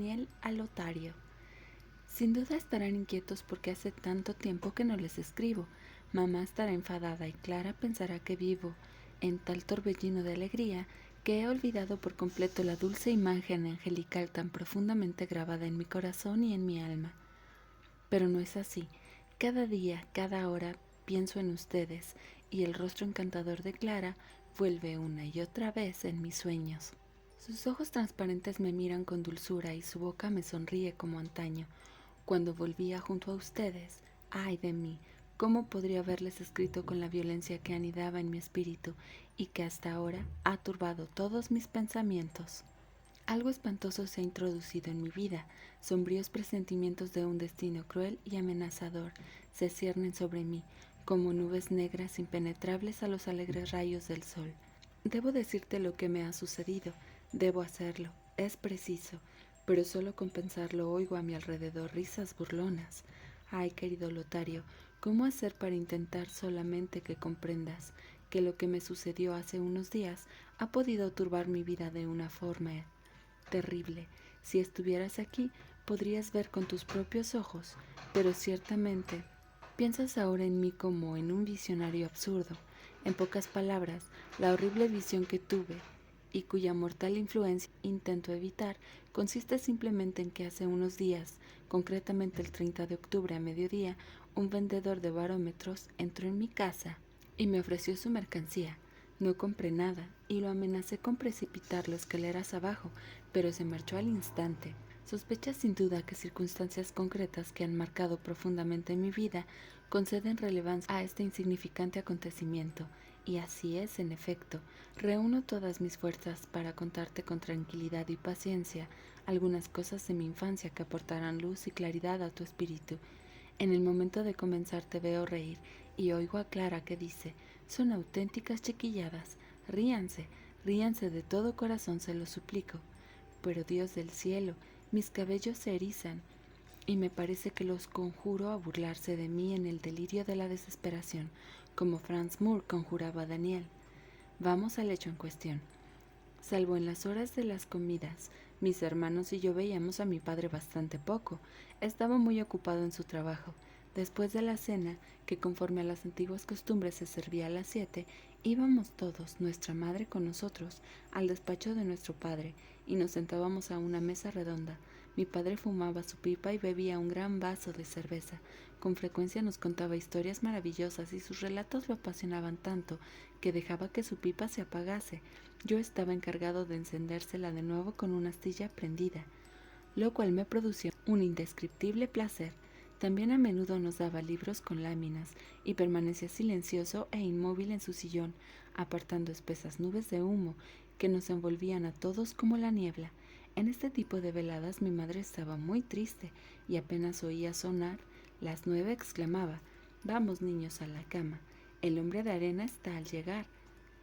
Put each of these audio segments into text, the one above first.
Daniel a Lotario. Sin duda estarán inquietos porque hace tanto tiempo que no les escribo. Mamá estará enfadada y Clara pensará que vivo en tal torbellino de alegría que he olvidado por completo la dulce imagen angelical tan profundamente grabada en mi corazón y en mi alma. Pero no es así. Cada día, cada hora, pienso en ustedes y el rostro encantador de Clara vuelve una y otra vez en mis sueños. Sus ojos transparentes me miran con dulzura y su boca me sonríe como antaño. Cuando volvía junto a ustedes, ¡ay de mí! ¿Cómo podría haberles escrito con la violencia que anidaba en mi espíritu y que hasta ahora ha turbado todos mis pensamientos? Algo espantoso se ha introducido en mi vida. Sombríos presentimientos de un destino cruel y amenazador se ciernen sobre mí, como nubes negras impenetrables a los alegres rayos del sol. Debo decirte lo que me ha sucedido, debo hacerlo, es preciso, pero solo con pensarlo oigo a mi alrededor risas burlonas. Ay, querido Lotario, ¿cómo hacer para intentar solamente que comprendas que lo que me sucedió hace unos días ha podido turbar mi vida de una forma terrible? Si estuvieras aquí, podrías ver con tus propios ojos, pero ciertamente piensas ahora en mí como en un visionario absurdo. En pocas palabras, la horrible visión que tuve y cuya mortal influencia intento evitar consiste simplemente en que hace unos días, concretamente el 30 de octubre a mediodía, un vendedor de barómetros entró en mi casa y me ofreció su mercancía. No compré nada y lo amenacé con precipitarlo escaleras abajo, pero se marchó al instante. Sospechas sin duda que circunstancias concretas que han marcado profundamente mi vida conceden relevancia a este insignificante acontecimiento, y así es, en efecto. Reúno todas mis fuerzas para contarte con tranquilidad y paciencia algunas cosas de mi infancia que aportarán luz y claridad a tu espíritu. En el momento de comenzar te veo reír y oigo a Clara que dice: son auténticas chiquilladas, ríanse, ríanse de todo corazón, se lo suplico. Pero Dios del cielo, mis cabellos se erizan y me parece que los conjuro a burlarse de mí en el delirio de la desesperación, como Franz Moore conjuraba a Daniel. Vamos al hecho en cuestión. Salvo en las horas de las comidas, mis hermanos y yo veíamos a mi padre bastante poco. Estaba muy ocupado en su trabajo. Después de la cena, que conforme a las antiguas costumbres se servía a las 7, íbamos todos, nuestra madre con nosotros, al despacho de nuestro padre, y nos sentábamos a una mesa redonda. Mi padre fumaba su pipa y bebía un gran vaso de cerveza. Con frecuencia nos contaba historias maravillosas y sus relatos lo apasionaban tanto que dejaba que su pipa se apagase. Yo estaba encargado de encendérsela de nuevo con una astilla prendida, lo cual me producía un indescriptible placer. También a menudo nos daba libros con láminas y permanecía silencioso e inmóvil en su sillón, apartando espesas nubes de humo que nos envolvían a todos como la niebla. En este tipo de veladas mi madre estaba muy triste y apenas oía sonar las 9 exclamaba: vamos, niños, a la cama. El hombre de arena está al llegar.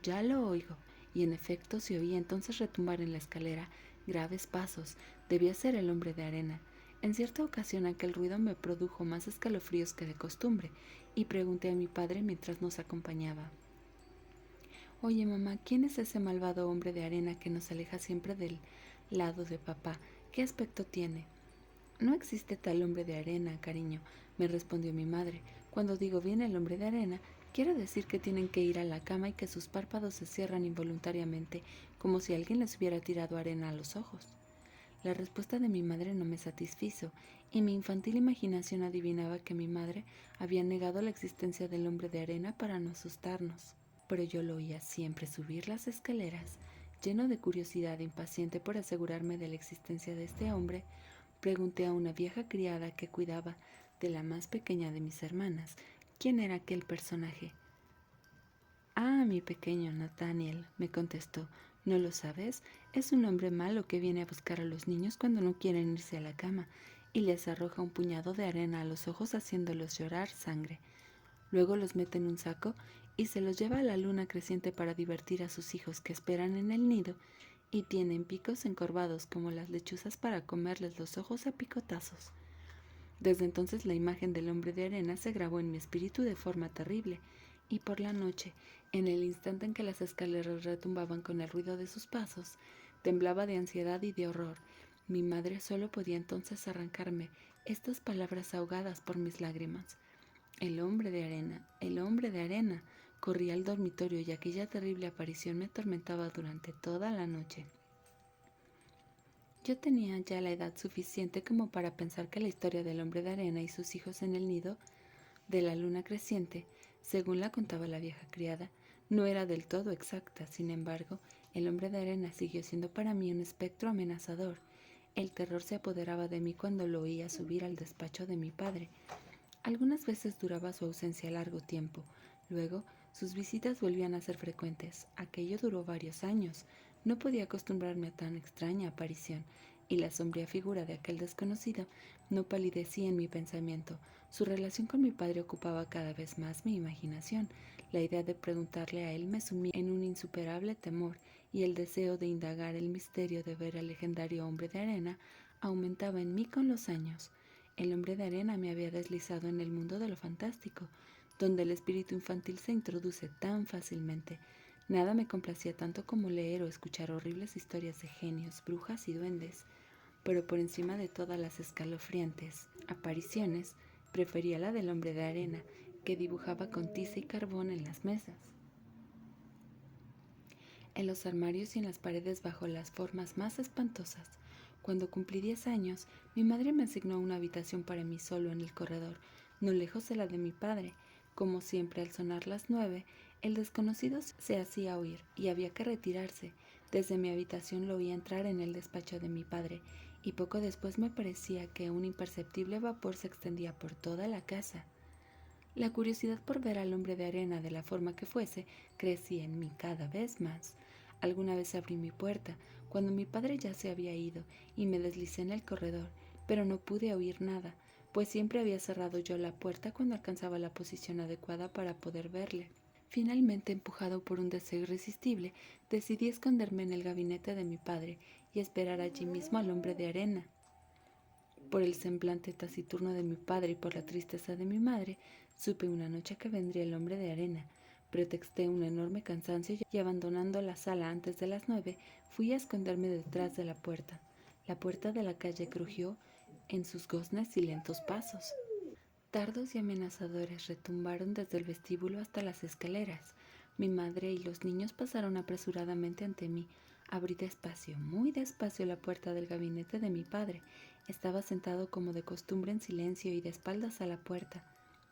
Ya lo oigo. Y en efecto se oía entonces retumbar en la escalera graves pasos. Debía ser el hombre de arena. En cierta ocasión aquel ruido me produjo más escalofríos que de costumbre, y pregunté a mi padre mientras nos acompañaba: oye, mamá, ¿quién es ese malvado hombre de arena que nos aleja siempre del lado de papá? ¿Qué aspecto tiene? No existe tal hombre de arena, cariño, me respondió mi madre. Cuando digo bien el hombre de arena, quiero decir que tienen que ir a la cama y que sus párpados se cierran involuntariamente, como si alguien les hubiera tirado arena a los ojos. La respuesta de mi madre no me satisfizo, y mi infantil imaginación adivinaba que mi madre había negado la existencia del hombre de arena para no asustarnos. Pero yo lo oía siempre subir las escaleras. Lleno de curiosidad e impaciente por asegurarme de la existencia de este hombre, pregunté a una vieja criada que cuidaba de la más pequeña de mis hermanas quién era aquel personaje. Ah, mi pequeño Nathaniel, me contestó, ¿no lo sabes? Es un hombre malo que viene a buscar a los niños cuando no quieren irse a la cama y les arroja un puñado de arena a los ojos haciéndolos llorar sangre. Luego los mete en un saco y se los lleva a la luna creciente para divertir a sus hijos que esperan en el nido y tienen picos encorvados como las lechuzas para comerles los ojos a picotazos. Desde entonces la imagen del hombre de arena se grabó en mi espíritu de forma terrible, y por la noche, en el instante en que las escaleras retumbaban con el ruido de sus pasos, temblaba de ansiedad y de horror, Mi madre solo podía entonces arrancarme estas palabras ahogadas por mis lágrimas. El hombre de arena, el hombre de arena. Corrí al dormitorio y aquella terrible aparición me atormentaba durante toda la noche. Yo tenía ya la edad suficiente como para pensar que la historia del hombre de arena y sus hijos en el nido de la luna creciente, según la contaba la vieja criada, no era del todo exacta. Sin embargo, el hombre de arena siguió siendo para mí un espectro amenazador. El terror se apoderaba de mí cuando lo oía subir al despacho de mi padre. Algunas veces duraba su ausencia largo tiempo. Luego, sus visitas volvían a ser frecuentes. Aquello duró varios años. No podía acostumbrarme a tan extraña aparición, y la sombría figura de aquel desconocido no palidecía en mi pensamiento. Su relación con mi padre ocupaba cada vez más mi imaginación. La idea de preguntarle a él me sumía en un insuperable temor, y el deseo de indagar el misterio de ver al legendario hombre de arena aumentaba en mí con los años. El hombre de arena me había deslizado en el mundo de lo fantástico, donde el espíritu infantil se introduce tan fácilmente. Nada me complacía tanto como leer o escuchar horribles historias de genios, brujas y duendes, pero por encima de todas las escalofriantes apariciones, prefería la del hombre de arena, que dibujaba con tiza y carbón en las mesas, en los armarios y en las paredes bajo las formas más espantosas. Cuando cumplí 10 años, mi madre me asignó una habitación para mí solo en el corredor, no lejos de la de mi padre. Como siempre, al sonar las 9, el desconocido se hacía oír y había que retirarse. Desde mi habitación lo oía entrar en el despacho de mi padre, y poco después me parecía que un imperceptible vapor se extendía por toda la casa. La curiosidad por ver al hombre de arena de la forma que fuese crecía en mí cada vez más. Alguna vez abrí mi puerta, cuando mi padre ya se había ido, y me deslicé en el corredor, pero no pude oír nada, pues siempre había cerrado yo la puerta cuando alcanzaba la posición adecuada para poder verle. Finalmente, empujado por un deseo irresistible, decidí esconderme en el gabinete de mi padre y esperar allí mismo al hombre de arena. Por el semblante taciturno de mi padre y por la tristeza de mi madre, supe una noche que vendría el hombre de arena. Pretexté un enorme cansancio y abandonando la sala antes de las 9, fui a esconderme detrás de la puerta. La puerta de la calle crujió en sus goznes y lentos pasos. Dardos y amenazadores retumbaron desde el vestíbulo hasta las escaleras. Mi madre y los niños pasaron apresuradamente ante mí. Abrí despacio, muy despacio, la puerta del gabinete de mi padre. Estaba sentado como de costumbre en silencio y de espaldas a la puerta.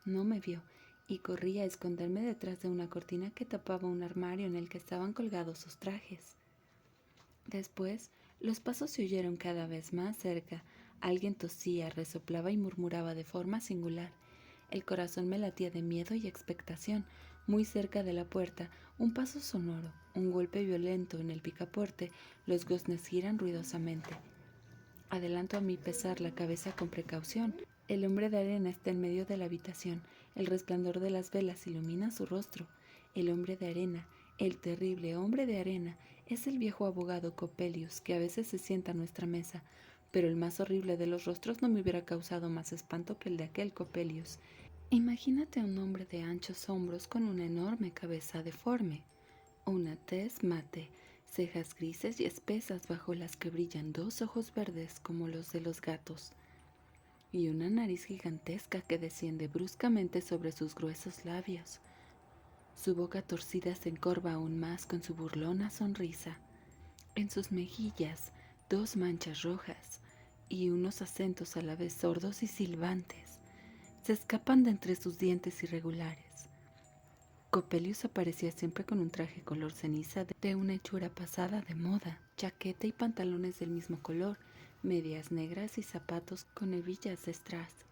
No me vio, y corrí a esconderme detrás de una cortina que tapaba un armario en el que estaban colgados sus trajes. Después, los pasos se oyeron cada vez más cerca. Alguien tosía, resoplaba y murmuraba de forma singular. El corazón me latía de miedo y expectación. Muy cerca de la puerta, un paso sonoro, un golpe violento en el picaporte, los goznes giran ruidosamente. Adelanto a mi pesar la cabeza con precaución. El hombre de arena está en medio de la habitación. El resplandor de las velas ilumina su rostro. El hombre de arena, el terrible hombre de arena, es el viejo abogado Coppelius, que a veces se sienta a nuestra mesa. Pero el más horrible de los rostros no me hubiera causado más espanto que el de aquel Coppelius. Imagínate a un hombre de anchos hombros con una enorme cabeza deforme, una tez mate, cejas grises y espesas bajo las que brillan dos ojos verdes como los de los gatos, y una nariz gigantesca que desciende bruscamente sobre sus gruesos labios. Su boca torcida se encorva aún más con su burlona sonrisa. En sus mejillas, dos manchas rojas y unos acentos a la vez sordos y silbantes se escapan de entre sus dientes irregulares. Coppelius aparecía siempre con un traje color ceniza de una hechura pasada de moda, chaqueta y pantalones del mismo color, medias negras y zapatos con hebillas de strass.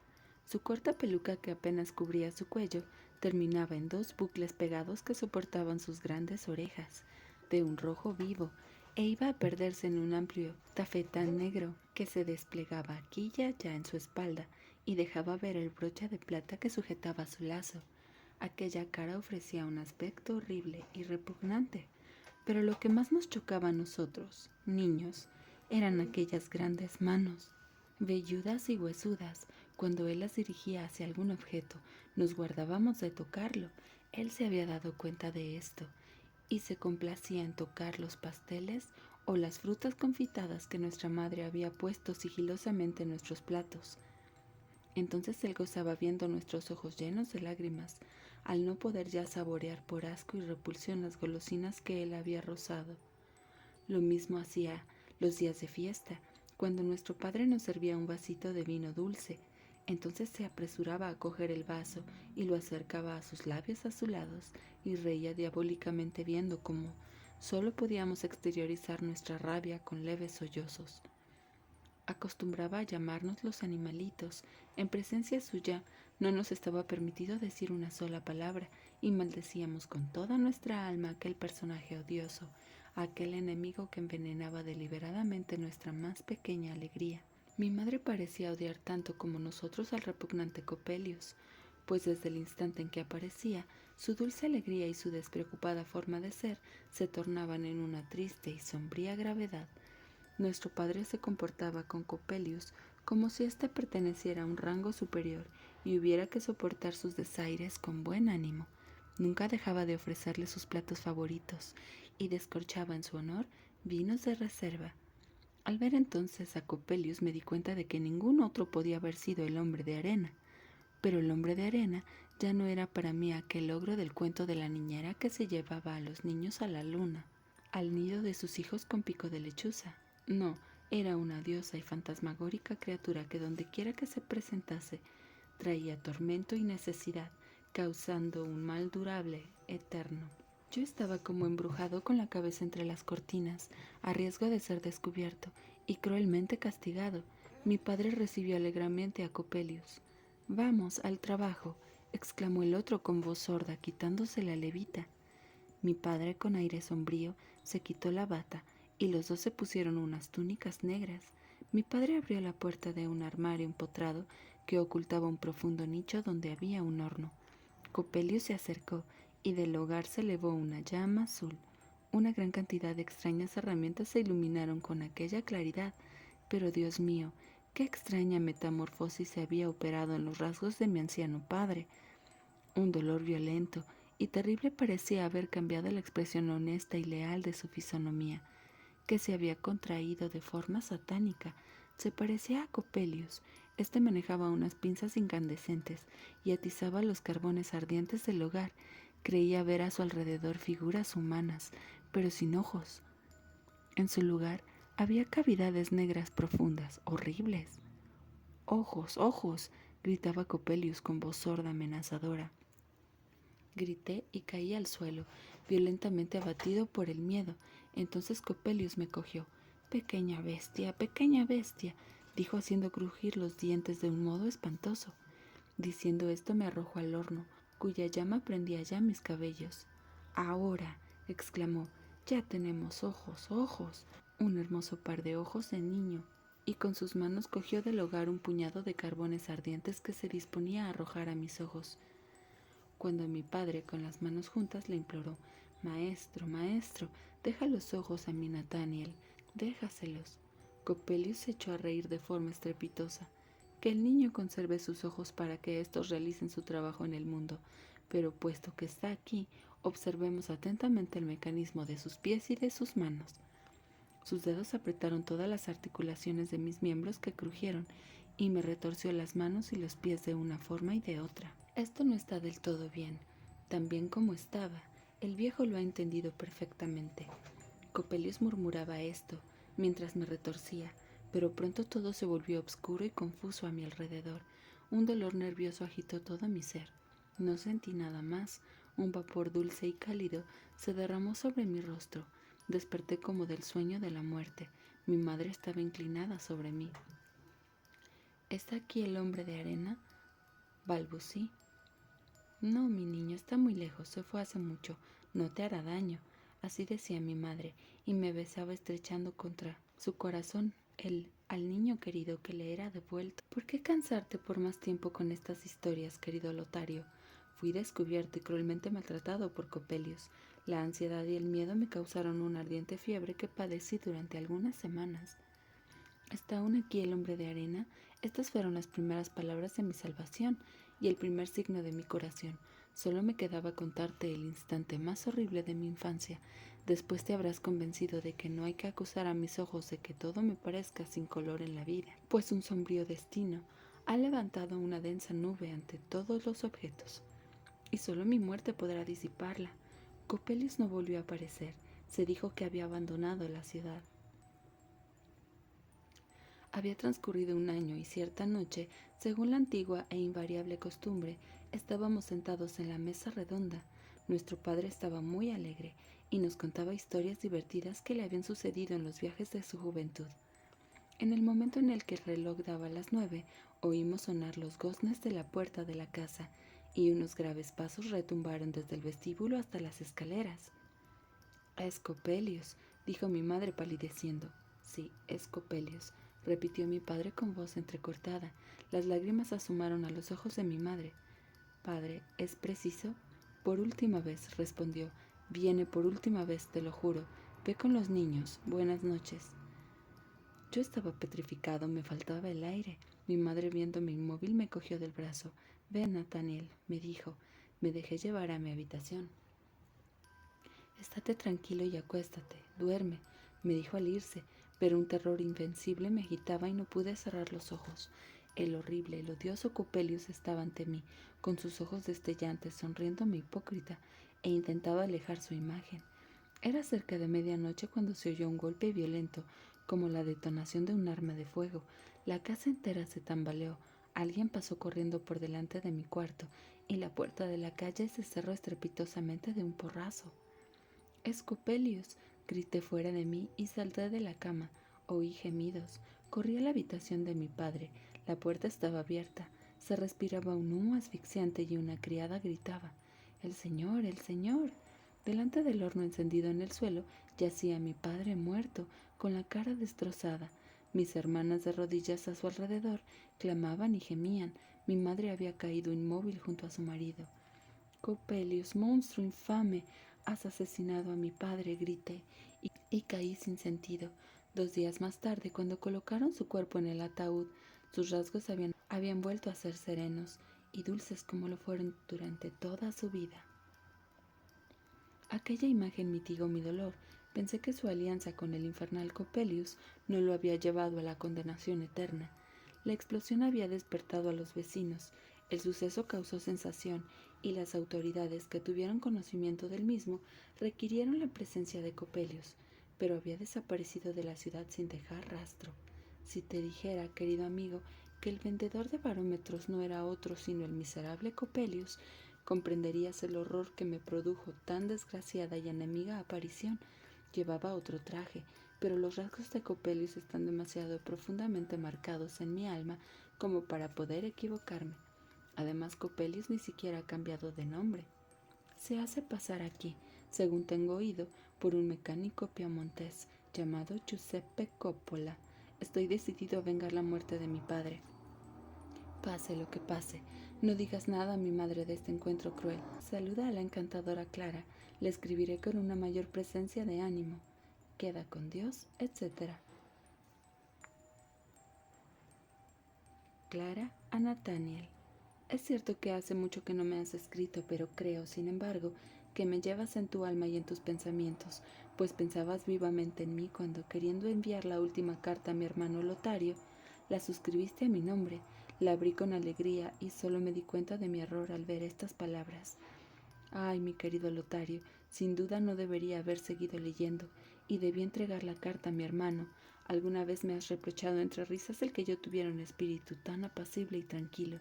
Su corta peluca, que apenas cubría su cuello, terminaba en dos bucles pegados que soportaban sus grandes orejas, de un rojo vivo, e iba a perderse en un amplio tafetán negro que se desplegaba aquí y allá en su espalda y dejaba ver el broche de plata que sujetaba su lazo. Aquella cara ofrecía un aspecto horrible y repugnante, pero lo que más nos chocaba a nosotros, niños, eran aquellas grandes manos, velludas y huesudas. Cuando él las dirigía hacia algún objeto, nos guardábamos de tocarlo. Él se había dado cuenta de esto y se complacía en tocar los pasteles o las frutas confitadas que nuestra madre había puesto sigilosamente en nuestros platos. Entonces él gozaba viendo nuestros ojos llenos de lágrimas, al no poder ya saborear por asco y repulsión las golosinas que él había rozado. Lo mismo hacía los días de fiesta, cuando nuestro padre nos servía un vasito de vino dulce. Entonces se apresuraba a coger el vaso y lo acercaba a sus labios azulados y reía diabólicamente viendo cómo solo podíamos exteriorizar nuestra rabia con leves sollozos. Acostumbraba a llamarnos los animalitos. En presencia suya no nos estaba permitido decir una sola palabra y maldecíamos con toda nuestra alma a aquel personaje odioso, a aquel enemigo que envenenaba deliberadamente nuestra más pequeña alegría. Mi madre parecía odiar tanto como nosotros al repugnante Coppelius, pues desde el instante en que aparecía, su dulce alegría y su despreocupada forma de ser se tornaban en una triste y sombría gravedad. Nuestro padre se comportaba con Coppelius como si éste perteneciera a un rango superior y hubiera que soportar sus desaires con buen ánimo. Nunca dejaba de ofrecerle sus platos favoritos y descorchaba en su honor vinos de reserva. Al ver entonces a Coppelius me di cuenta de que ningún otro podía haber sido el hombre de arena. Pero el hombre de arena ya no era para mí aquel ogro del cuento de la niñera que se llevaba a los niños a la luna, al nido de sus hijos con pico de lechuza. No, era una diosa y fantasmagórica criatura que dondequiera que se presentase traía tormento y necesidad, causando un mal durable, eterno. Yo estaba como embrujado con la cabeza entre las cortinas, a riesgo de ser descubierto y cruelmente castigado. Mi padre recibió alegremente a Coppelius. «Vamos, al trabajo», exclamó el otro con voz sorda, quitándose la levita. Mi padre, con aire sombrío, se quitó la bata y los dos se pusieron unas túnicas negras. Mi padre abrió la puerta de un armario empotrado que ocultaba un profundo nicho donde había un horno. Coppelius se acercó y del hogar se elevó una llama azul. Una gran cantidad de extrañas herramientas se iluminaron con aquella claridad, pero Dios mío, qué extraña metamorfosis se había operado en los rasgos de mi anciano padre. Un dolor violento y terrible parecía haber cambiado la expresión honesta y leal de su fisonomía, que se había contraído de forma satánica. Se parecía a Coppelius. Este manejaba unas pinzas incandescentes y atizaba los carbones ardientes del hogar. Creía ver a su alrededor figuras humanas, pero sin ojos. En su lugar había cavidades negras profundas, horribles. «¡Ojos, ojos!», gritaba Coppelius con voz sorda amenazadora. Grité y caí al suelo, violentamente abatido por el miedo. Entonces Coppelius me cogió. «Pequeña bestia, dijo haciendo crujir los dientes de un modo espantoso. Diciendo esto me arrojó al horno, cuya llama prendía ya mis cabellos. «Ahora», exclamó, «ya tenemos ojos, ojos», un hermoso par de ojos de niño, y con sus manos cogió del hogar un puñado de carbones ardientes que se disponía a arrojar a mis ojos. Cuando mi padre, con las manos juntas, le imploró: «Maestro, maestro, deja los ojos a mi Nathaniel, déjaselos». Coppelius se echó a reír de forma estrepitosa. «Que el niño conserve sus ojos para que éstos realicen su trabajo en el mundo, pero puesto que está aquí, observemos atentamente el mecanismo de sus pies y de sus manos». Sus dedos apretaron todas las articulaciones de mis miembros que crujieron, y me retorció las manos y los pies de una forma y de otra. «Esto no está del todo bien, tan bien como estaba. El viejo lo ha entendido perfectamente». Coppelius murmuraba esto mientras me retorcía, pero pronto todo se volvió obscuro y confuso a mi alrededor. Un dolor nervioso agitó todo mi ser. No sentí nada más. Un vapor dulce y cálido se derramó sobre mi rostro. Desperté como del sueño de la muerte. Mi madre estaba inclinada sobre mí. «¿Está aquí el hombre de arena?», balbucí. «No, mi niño, está muy lejos, se fue hace mucho, no te hará daño», así decía mi madre, y me besaba estrechando contra su corazón al niño querido que le era devuelto. «¿Por qué cansarte por más tiempo con estas historias, querido Lotario? Fui descubierto y cruelmente maltratado por Coppelius. La ansiedad y el miedo me causaron una ardiente fiebre que padecí durante algunas semanas. ¿Está aún aquí el hombre de arena?». Estas fueron las primeras palabras de mi salvación y el primer signo de mi curación. Solo me quedaba contarte el instante más horrible de mi infancia. Después te habrás convencido de que no hay que acusar a mis ojos de que todo me parezca sin color en la vida, pues un sombrío destino ha levantado una densa nube ante todos los objetos, y solo mi muerte podrá disiparla. Coppelius no volvió a aparecer. Se dijo que había abandonado la ciudad. Había transcurrido un año y cierta noche, según la antigua e invariable costumbre, estábamos sentados en la mesa redonda. Nuestro padre estaba muy alegre y nos contaba historias divertidas que le habían sucedido en los viajes de su juventud. En el momento en el que el reloj daba las 9, oímos sonar los goznes de la puerta de la casa y unos graves pasos retumbaron desde el vestíbulo hasta las escaleras. Es Coppelius, dijo mi madre palideciendo. Sí, es Coppelius, repitió mi padre con voz entrecortada. Las lágrimas asomaron a los ojos de mi madre. Padre, ¿es preciso? Por última vez, respondió. Viene por última vez, te lo juro. Ve con los niños. Buenas noches. Yo estaba petrificado, me faltaba el aire. Mi madre, viéndome inmóvil, me cogió del brazo. Ven, Nathaniel, me dijo. Me dejé llevar a mi habitación. Estate tranquilo y acuéstate, duerme, me dijo al irse, pero un terror invencible me agitaba y no pude cerrar los ojos. El horrible, el odioso Coppelius estaba ante mí, con sus ojos destellantes, sonriéndome hipócrita, e intentaba alejar su imagen. Era cerca de medianoche cuando se oyó un golpe violento, como la detonación de un arma de fuego. La casa entera se tambaleó. Alguien pasó corriendo por delante de mi cuarto, y la puerta de la calle se cerró estrepitosamente de un porrazo. Es Coppelius, grité fuera de mí y salté de la cama. Oí gemidos. Corrí a la habitación de mi padre. La puerta estaba abierta. Se respiraba un humo asfixiante y una criada gritaba: ¡El señor! ¡El señor! Delante del horno encendido en el suelo yacía mi padre muerto, con la cara destrozada. Mis hermanas de rodillas a su alrededor clamaban y gemían. Mi madre había caído inmóvil junto a su marido. Coppelius, monstruo infame, has asesinado a mi padre, grité, y caí sin sentido. 2 días más tarde, cuando colocaron su cuerpo en el ataúd, sus rasgos habían vuelto a ser serenos y dulces como lo fueron durante toda su vida. Aquella imagen mitigó mi dolor. Pensé que su alianza con el infernal Coppelius no lo había llevado a la condenación eterna. La explosión había despertado a los vecinos. El suceso causó sensación y las autoridades que tuvieron conocimiento del mismo requirieron la presencia de Coppelius, pero había desaparecido de la ciudad sin dejar rastro. Si te dijera, querido amigo, que el vendedor de barómetros no era otro sino el miserable Coppelius, comprenderías el horror que me produjo tan desgraciada y enemiga aparición. Llevaba otro traje, pero los rasgos de Coppelius están demasiado profundamente marcados en mi alma como para poder equivocarme. Además, Coppelius ni siquiera ha cambiado de nombre. Se hace pasar aquí, según tengo oído, por un mecánico piamontés llamado Giuseppe Coppola. Estoy decidido a vengar la muerte de mi padre. Pase lo que pase, no digas nada a mi madre de este encuentro cruel. Saluda a la encantadora Clara. Le escribiré con una mayor presencia de ánimo. Queda con Dios, etc. Clara a Nathaniel. Es cierto que hace mucho que no me has escrito, pero creo, sin embargo, que me llevas en tu alma y en tus pensamientos, pues pensabas vivamente en mí cuando, queriendo enviar la última carta a mi hermano Lotario, la suscribiste a mi nombre. La abrí con alegría y solo me di cuenta de mi error al ver estas palabras. Ay, mi querido Lotario, sin duda no debería haber seguido leyendo, y debí entregar la carta a mi hermano. Alguna vez me has reprochado entre risas el que yo tuviera un espíritu tan apacible y tranquilo,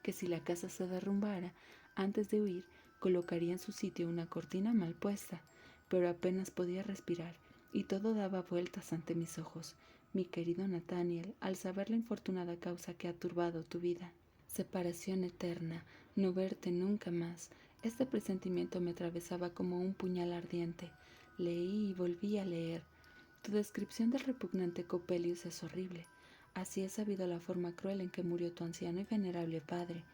que si la casa se derrumbara, antes de huir, colocaría en su sitio una cortina mal puesta, pero apenas podía respirar, y todo daba vueltas ante mis ojos. Mi querido Nathaniel, al saber la infortunada causa que ha turbado tu vida, separación eterna, no verte nunca más, este presentimiento me atravesaba como un puñal ardiente. Leí y volví a leer. Tu descripción del repugnante Coppelius es horrible. Así he sabido la forma cruel en que murió tu anciano y venerable padre.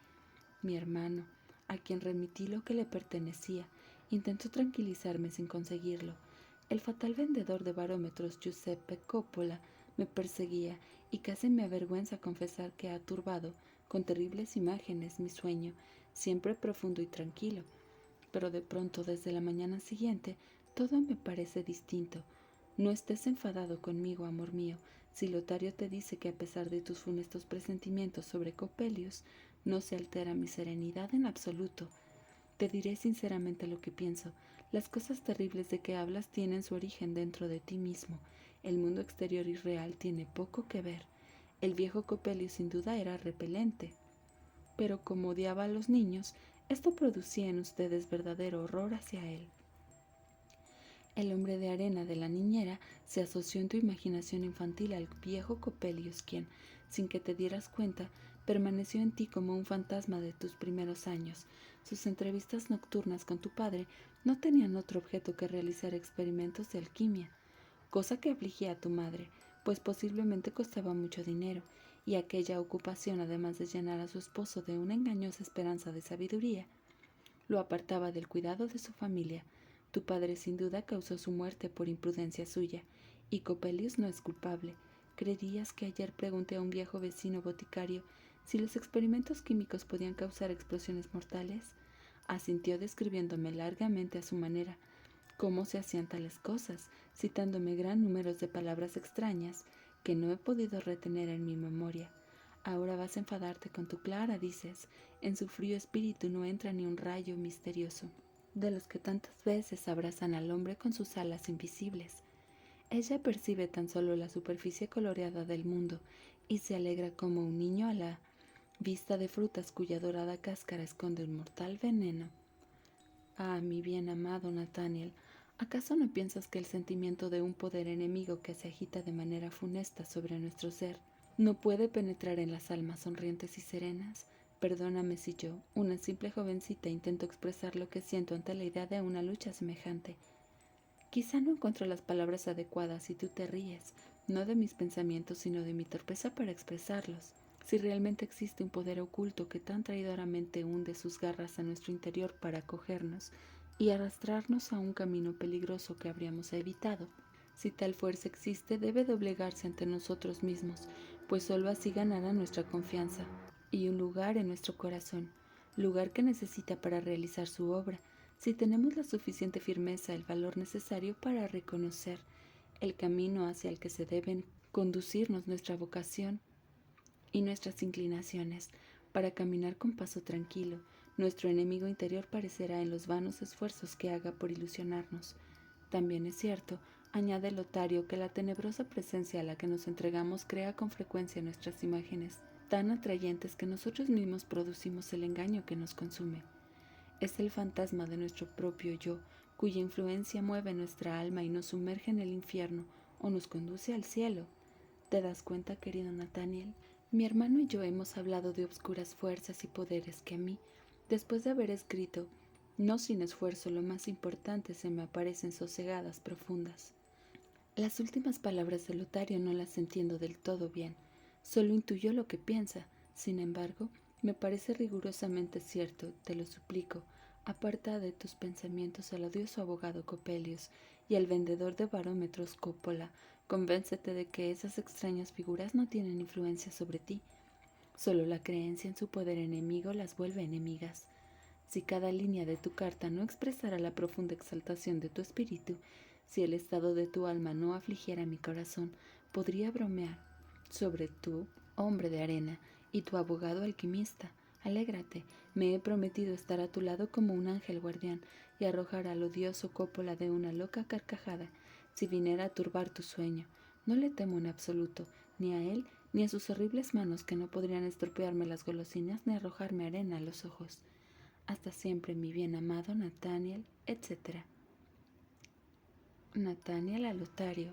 Mi hermano, a quien remití lo que le pertenecía, intentó tranquilizarme sin conseguirlo. El fatal vendedor de barómetros Giuseppe Coppola me perseguía y casi me avergüenza confesar que ha turbado con terribles imágenes mi sueño. siempre profundo y tranquilo. Pero de pronto, desde la mañana siguiente, todo me parece distinto. No estés enfadado conmigo, amor mío, si Lotario te dice que a pesar de tus funestos presentimientos sobre Copelius, no se altera mi serenidad en absoluto. Te diré sinceramente lo que pienso. Las cosas terribles de que hablas tienen su origen dentro de ti mismo. El mundo exterior y real tiene poco que ver. El viejo Copelius sin duda era repelente, pero como odiaba a los niños, esto producía en ustedes verdadero horror hacia él. El hombre de arena de la niñera se asoció en tu imaginación infantil al viejo Copelius, quien, sin que te dieras cuenta, permaneció en ti como un fantasma de tus primeros años. Sus entrevistas nocturnas con tu padre no tenían otro objeto que realizar experimentos de alquimia, cosa que afligía a tu madre, pues posiblemente costaba mucho dinero, y aquella ocupación, además de llenar a su esposo de una engañosa esperanza de sabiduría, lo apartaba del cuidado de su familia. Tu padre sin duda causó su muerte por imprudencia suya, y Copelius no es culpable. ¿Creerías que ayer pregunté a un viejo vecino boticario si los experimentos químicos podían causar explosiones mortales? Asintió describiéndome largamente a su manera cómo se hacían tales cosas, citándome gran número de palabras extrañas que no he podido retener en mi memoria. Ahora vas a enfadarte con tu Clara, dices. En su frío espíritu no entra ni un rayo misterioso, de los que tantas veces abrazan al hombre con sus alas invisibles. Ella percibe tan solo la superficie coloreada del mundo y se alegra como un niño a la vista de frutas cuya dorada cáscara esconde un mortal veneno. Ah, mi bien amado Nathaniel, ¿acaso no piensas que el sentimiento de un poder enemigo que se agita de manera funesta sobre nuestro ser no puede penetrar en las almas sonrientes y serenas? Perdóname si yo, una simple jovencita, intento expresar lo que siento ante la idea de una lucha semejante. Quizá no encuentro las palabras adecuadas y tú te ríes, no de mis pensamientos, sino de mi torpeza para expresarlos. Si realmente existe un poder oculto que tan traidoramente hunde sus garras a nuestro interior para acogernos y arrastrarnos a un camino peligroso que habríamos evitado, si tal fuerza existe, debe doblegarse ante nosotros mismos, pues sólo así ganará nuestra confianza y un lugar en nuestro corazón, lugar que necesita para realizar su obra, si tenemos la suficiente firmeza, el valor necesario para reconocer el camino hacia el que se deben conducirnos nuestra vocación y nuestras inclinaciones, para caminar con paso tranquilo. Nuestro enemigo interior parecerá en los vanos esfuerzos que haga por ilusionarnos. También es cierto, añade Lotario, que la tenebrosa presencia a la que nos entregamos crea con frecuencia nuestras imágenes, tan atrayentes que nosotros mismos producimos el engaño que nos consume. Es el fantasma de nuestro propio yo, cuya influencia mueve nuestra alma y nos sumerge en el infierno o nos conduce al cielo. ¿Te das cuenta, querido Nathaniel? Mi hermano y yo hemos hablado de obscuras fuerzas y poderes que a mí, después de haber escrito, no sin esfuerzo, lo más importante, se me aparecen sosegadas, profundas. Las últimas palabras de Lotario no las entiendo del todo bien, solo intuyo lo que piensa. Sin embargo, me parece rigurosamente cierto, te lo suplico. Aparta de tus pensamientos al odioso abogado Copelius y al vendedor de barómetros Coppola. Convéncete de que esas extrañas figuras no tienen influencia sobre ti. Solo la creencia en su poder enemigo las vuelve enemigas. Si cada línea de tu carta no expresara la profunda exaltación de tu espíritu, si el estado de tu alma no afligiera mi corazón, podría bromear sobre tu hombre de arena y tu abogado alquimista. Alégrate, me he prometido estar a tu lado como un ángel guardián y arrojar al odioso Coppola de una loca carcajada si viniera a turbar tu sueño. No le temo en absoluto, ni a él ni a sus horribles manos que no podrían estropearme las golosinas ni arrojarme arena a los ojos. Hasta siempre, mi bien amado Nathaniel, etc. Nathaniel a Lotario.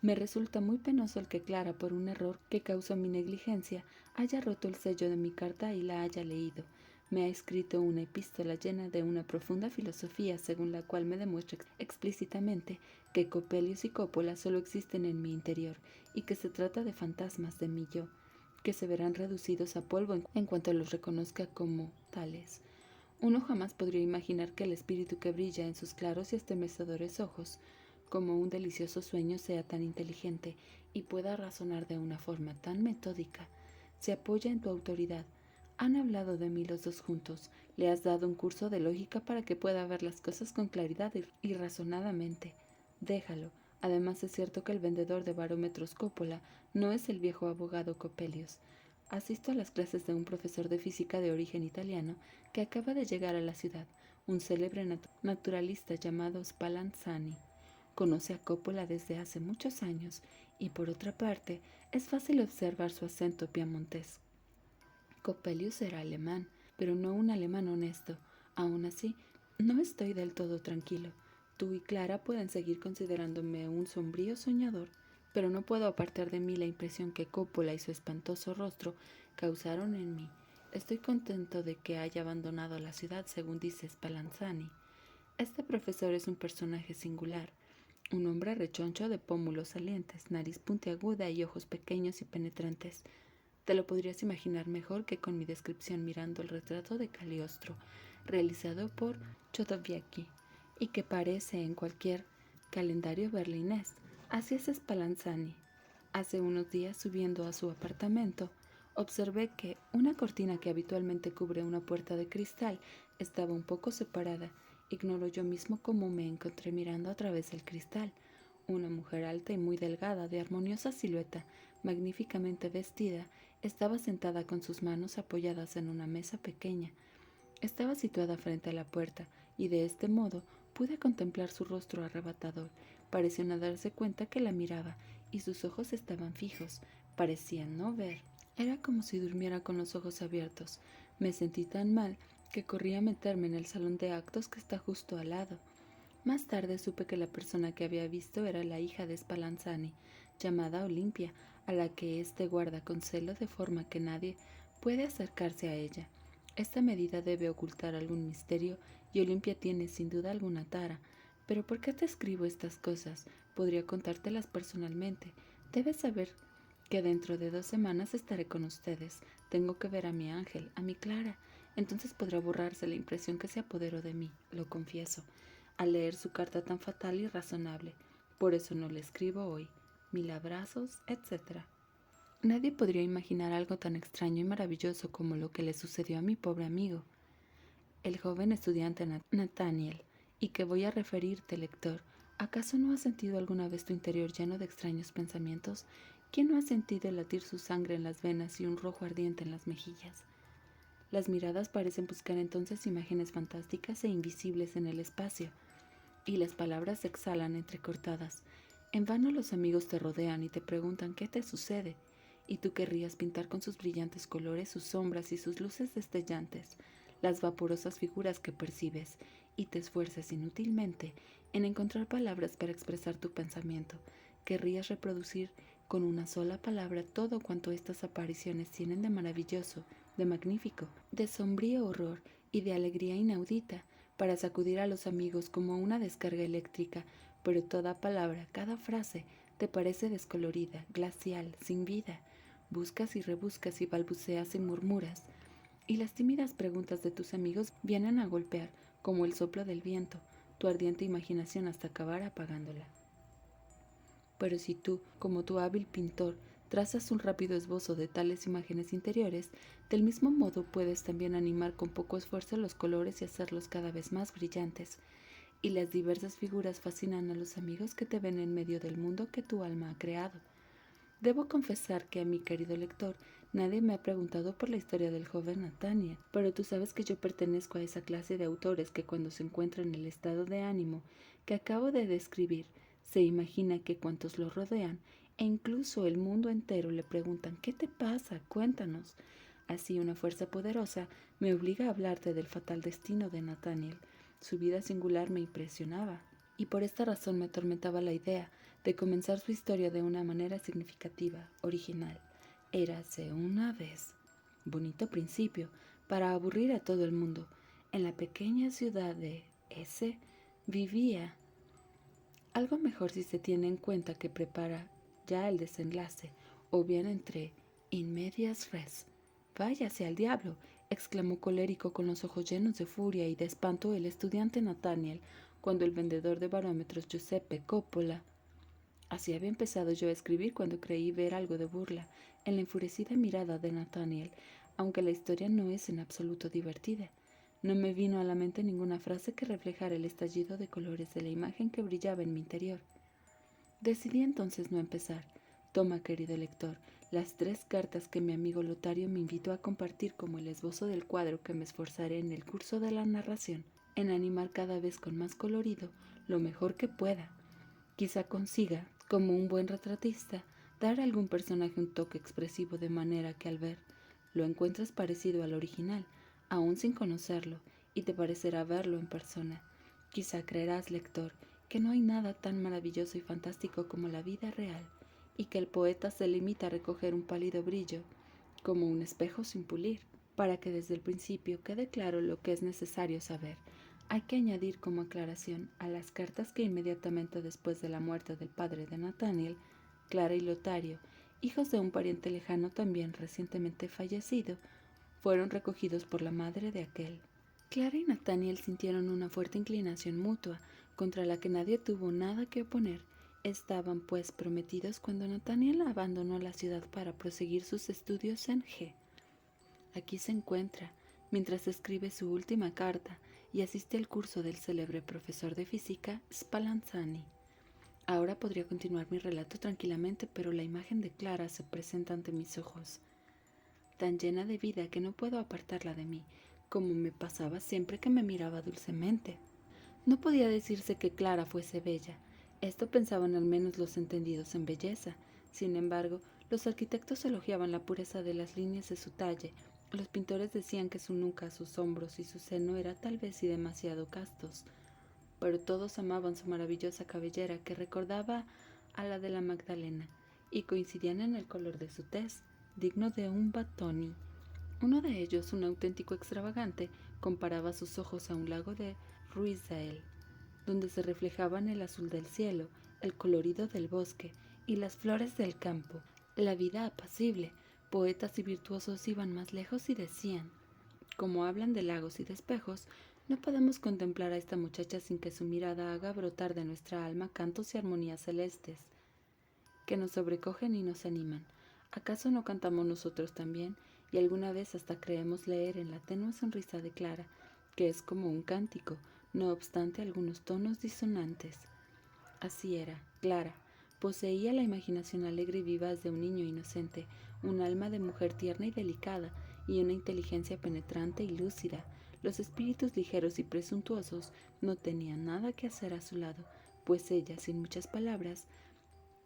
Me resulta muy penoso el que Clara, por un error que causó mi negligencia, haya roto el sello de mi carta y la haya leído. Me ha escrito una epístola llena de una profunda filosofía, según la cual me demuestra explícitamente que Copelius y Coppola solo existen en mi interior y que se trata de fantasmas de mi yo, que se verán reducidos a polvo en cuanto los reconozca como tales. Uno jamás podría imaginar que el espíritu que brilla en sus claros y estremecedores ojos, como un delicioso sueño, sea tan inteligente y pueda razonar de una forma tan metódica. Se apoya en tu autoridad. Han hablado de mí los dos juntos. Le has dado un curso de lógica para que pueda ver las cosas con claridad y razonadamente. Déjalo. Además es cierto que el vendedor de barómetros Coppola no es el viejo abogado Coppelius. Asisto a las clases de un profesor de física de origen italiano que acaba de llegar a la ciudad, un célebre naturalista llamado Spallanzani. Conoce a Coppola desde hace muchos años y, por otra parte, es fácil observar su acento piamontés. Coppelius era alemán, pero no un alemán honesto. Aún así, no estoy del todo tranquilo. Tú y Clara pueden seguir considerándome un sombrío soñador, pero no puedo apartar de mí la impresión que Coppola y su espantoso rostro causaron en mí. Estoy contento de que haya abandonado la ciudad, según dice Spallanzani. Este profesor es un personaje singular, un hombre rechoncho de pómulos salientes, nariz puntiaguda y ojos pequeños y penetrantes. Te lo podrías imaginar mejor que con mi descripción mirando el retrato de Cagliostro, realizado por Chodowiecki, y que parece en cualquier calendario berlinés. Así es Spallanzani. Hace unos días, subiendo a su apartamento, observé que una cortina que habitualmente cubre una puerta de cristal estaba un poco separada. Ignoro yo mismo cómo me encontré mirando a través del cristal. Una mujer alta y muy delgada, de armoniosa silueta, magníficamente vestida, estaba sentada con sus manos apoyadas en una mesa pequeña. Estaba situada frente a la puerta, y de este modo pude contemplar su rostro arrebatador. Pareció no darse cuenta que la miraba, y sus ojos estaban fijos. Parecían no ver. Era como si durmiera con los ojos abiertos. Me sentí tan mal que corrí a meterme en el salón de actos que está justo al lado. Más tarde supe que la persona que había visto era la hija de Spallanzani, llamada Olimpia, a la que éste guarda con celo de forma que nadie puede acercarse a ella. Esta medida debe ocultar algún misterio y Olimpia tiene sin duda alguna tara. Pero ¿por qué te escribo estas cosas? Podría contártelas personalmente. Debes saber que dentro de 2 semanas estaré con ustedes. Tengo que ver a mi ángel, a mi Clara. Entonces podrá borrarse la impresión que se apoderó de mí, lo confieso, al leer su carta tan fatal y razonable. Por eso no le escribo hoy. 1000 abrazos, etc. Nadie podría imaginar algo tan extraño y maravilloso como lo que le sucedió a mi pobre amigo, el joven estudiante Nathaniel, y que voy a referirte, lector. ¿Acaso no has sentido alguna vez tu interior lleno de extraños pensamientos? ¿Quién no ha sentido latir su sangre en las venas y un rojo ardiente en las mejillas? Las miradas parecen buscar entonces imágenes fantásticas e invisibles en el espacio, y las palabras se exhalan entrecortadas. En vano los amigos te rodean y te preguntan qué te sucede, y tú querrías pintar con sus brillantes colores sus sombras y sus luces destellantes, las vaporosas figuras que percibes, y te esfuerzas inútilmente en encontrar palabras para expresar tu pensamiento. Querrías reproducir con una sola palabra todo cuanto estas apariciones tienen de maravilloso, de magnífico, de sombrío horror y de alegría inaudita, para sacudir a los amigos como una descarga eléctrica, pero toda palabra, cada frase, te parece descolorida, glacial, sin vida. Buscas y rebuscas y balbuceas y murmuras, y las tímidas preguntas de tus amigos vienen a golpear, como el soplo del viento, tu ardiente imaginación hasta acabar apagándola. Pero si tú, como tu hábil pintor, trazas un rápido esbozo de tales imágenes interiores, del mismo modo puedes también animar con poco esfuerzo los colores y hacerlos cada vez más brillantes, y las diversas figuras fascinan a los amigos que te ven en medio del mundo que tu alma ha creado. Debo confesar que a mi querido lector nadie me ha preguntado por la historia del joven Nathaniel, pero tú sabes que yo pertenezco a esa clase de autores que cuando se encuentra en el estado de ánimo que acabo de describir, se imagina que cuantos lo rodean e incluso el mundo entero le preguntan ¿qué te pasa? Cuéntanos. Así una fuerza poderosa me obliga a hablarte del fatal destino de Nathaniel. Su vida singular me impresionaba, y por esta razón me atormentaba la idea de comenzar su historia de una manera significativa, original. Érase una vez. Bonito principio, para aburrir a todo el mundo. En la pequeña ciudad de S vivía. Algo mejor si se tiene en cuenta que prepara ya el desenlace, o bien entre in medias res. Váyase al diablo, exclamó colérico con los ojos llenos de furia y de espanto el estudiante Nathaniel, cuando el vendedor de barómetros Giuseppe Coppola. Así había empezado yo a escribir cuando creí ver algo de burla en la enfurecida mirada de Nathaniel, aunque la historia no es en absoluto divertida. No me vino a la mente ninguna frase que reflejara el estallido de colores de la imagen que brillaba en mi interior. Decidí entonces no empezar. Toma, querido lector, las 3 cartas que mi amigo Lotario me invitó a compartir como el esbozo del cuadro que me esforzaré en el curso de la narración, en animar cada vez con más colorido lo mejor que pueda. Quizá consiga, como un buen retratista, dar a algún personaje un toque expresivo de manera que al ver lo encuentres parecido al original, aún sin conocerlo, y te parecerá verlo en persona. Quizá creerás, lector, que no hay nada tan maravilloso y fantástico como la vida real, y que el poeta se limita a recoger un pálido brillo, como un espejo sin pulir, para que desde el principio quede claro lo que es necesario saber. Hay que añadir como aclaración a las cartas que inmediatamente después de la muerte del padre de Nathaniel, Clara y Lotario, hijos de un pariente lejano también recientemente fallecido, fueron recogidos por la madre de aquel. Clara y Nathaniel sintieron una fuerte inclinación mutua, contra la que nadie tuvo nada que oponer. Estaban, pues, prometidos cuando Nathaniel abandonó la ciudad para proseguir sus estudios en G. Aquí se encuentra, mientras escribe su última carta y asiste al curso del célebre profesor de física Spallanzani. Ahora podría continuar mi relato tranquilamente, pero la imagen de Clara se presenta ante mis ojos, tan llena de vida que no puedo apartarla de mí, como me pasaba siempre que me miraba dulcemente. No podía decirse que Clara fuese bella. Esto pensaban al menos los entendidos en belleza. Sin embargo, los arquitectos elogiaban la pureza de las líneas de su talle. Los pintores decían que su nuca, sus hombros y su seno eran tal vez y demasiado castos. Pero todos amaban su maravillosa cabellera, que recordaba a la de la Magdalena, y coincidían en el color de su tez, digno de un Battoni. Uno de ellos, un auténtico extravagante, comparaba sus ojos a un lago de Ruizael, donde se reflejaban el azul del cielo, el colorido del bosque y las flores del campo, la vida apacible. Poetas y virtuosos iban más lejos y decían: como hablan de lagos y de espejos, no podemos contemplar a esta muchacha sin que su mirada haga brotar de nuestra alma cantos y armonías celestes, que nos sobrecogen y nos animan. ¿Acaso no cantamos nosotros también? Y alguna vez hasta creemos leer en la tenue sonrisa de Clara, que es como un cántico, no obstante algunos tonos disonantes. Así era, Clara. Poseía la imaginación alegre y vivaz de un niño inocente, un alma de mujer tierna y delicada, y una inteligencia penetrante y lúcida. Los espíritus ligeros y presuntuosos no tenían nada que hacer a su lado, pues ella, sin muchas palabras,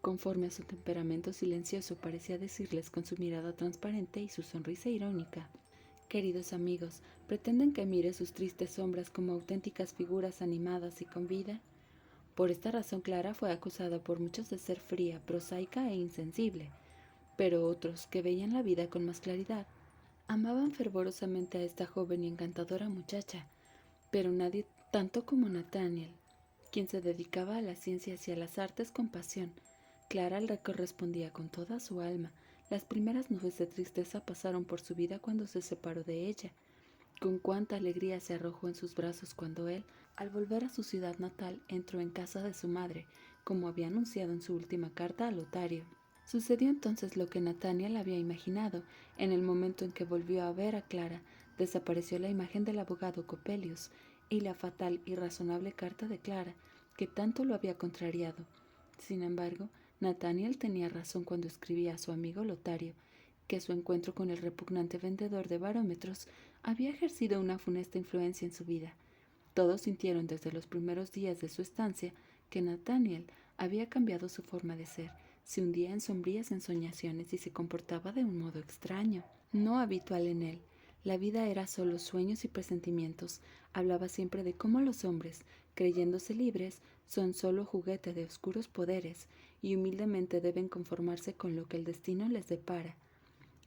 conforme a su temperamento silencioso, parecía decirles con su mirada transparente y su sonrisa irónica: queridos amigos, ¿pretenden que mire sus tristes sombras como auténticas figuras animadas y con vida? Por esta razón Clara fue acusada por muchos de ser fría, prosaica e insensible, pero otros, que veían la vida con más claridad, amaban fervorosamente a esta joven y encantadora muchacha, pero nadie tanto como Nathaniel, quien se dedicaba a las ciencias y a las artes con pasión. Clara le correspondía con toda su alma. Las primeras nubes de tristeza pasaron por su vida cuando se separó de ella. Con cuánta alegría se arrojó en sus brazos cuando él, al volver a su ciudad natal, entró en casa de su madre, como había anunciado en su última carta a Lotario. Sucedió entonces lo que Nathaniel había imaginado. En el momento en que volvió a ver a Clara, desapareció la imagen del abogado Coppelius y la fatal y razonable carta de Clara, que tanto lo había contrariado. Sin embargo, Nathaniel tenía razón cuando escribía a su amigo Lotario que su encuentro con el repugnante vendedor de barómetros había ejercido una funesta influencia en su vida. Todos sintieron desde los primeros días de su estancia que Nathaniel había cambiado su forma de ser, se hundía en sombrías ensoñaciones y se comportaba de un modo extraño, no habitual en él. La vida era solo sueños y presentimientos. Hablaba siempre de cómo los hombres, creyéndose libres, son solo juguete de oscuros poderes y humildemente deben conformarse con lo que el destino les depara.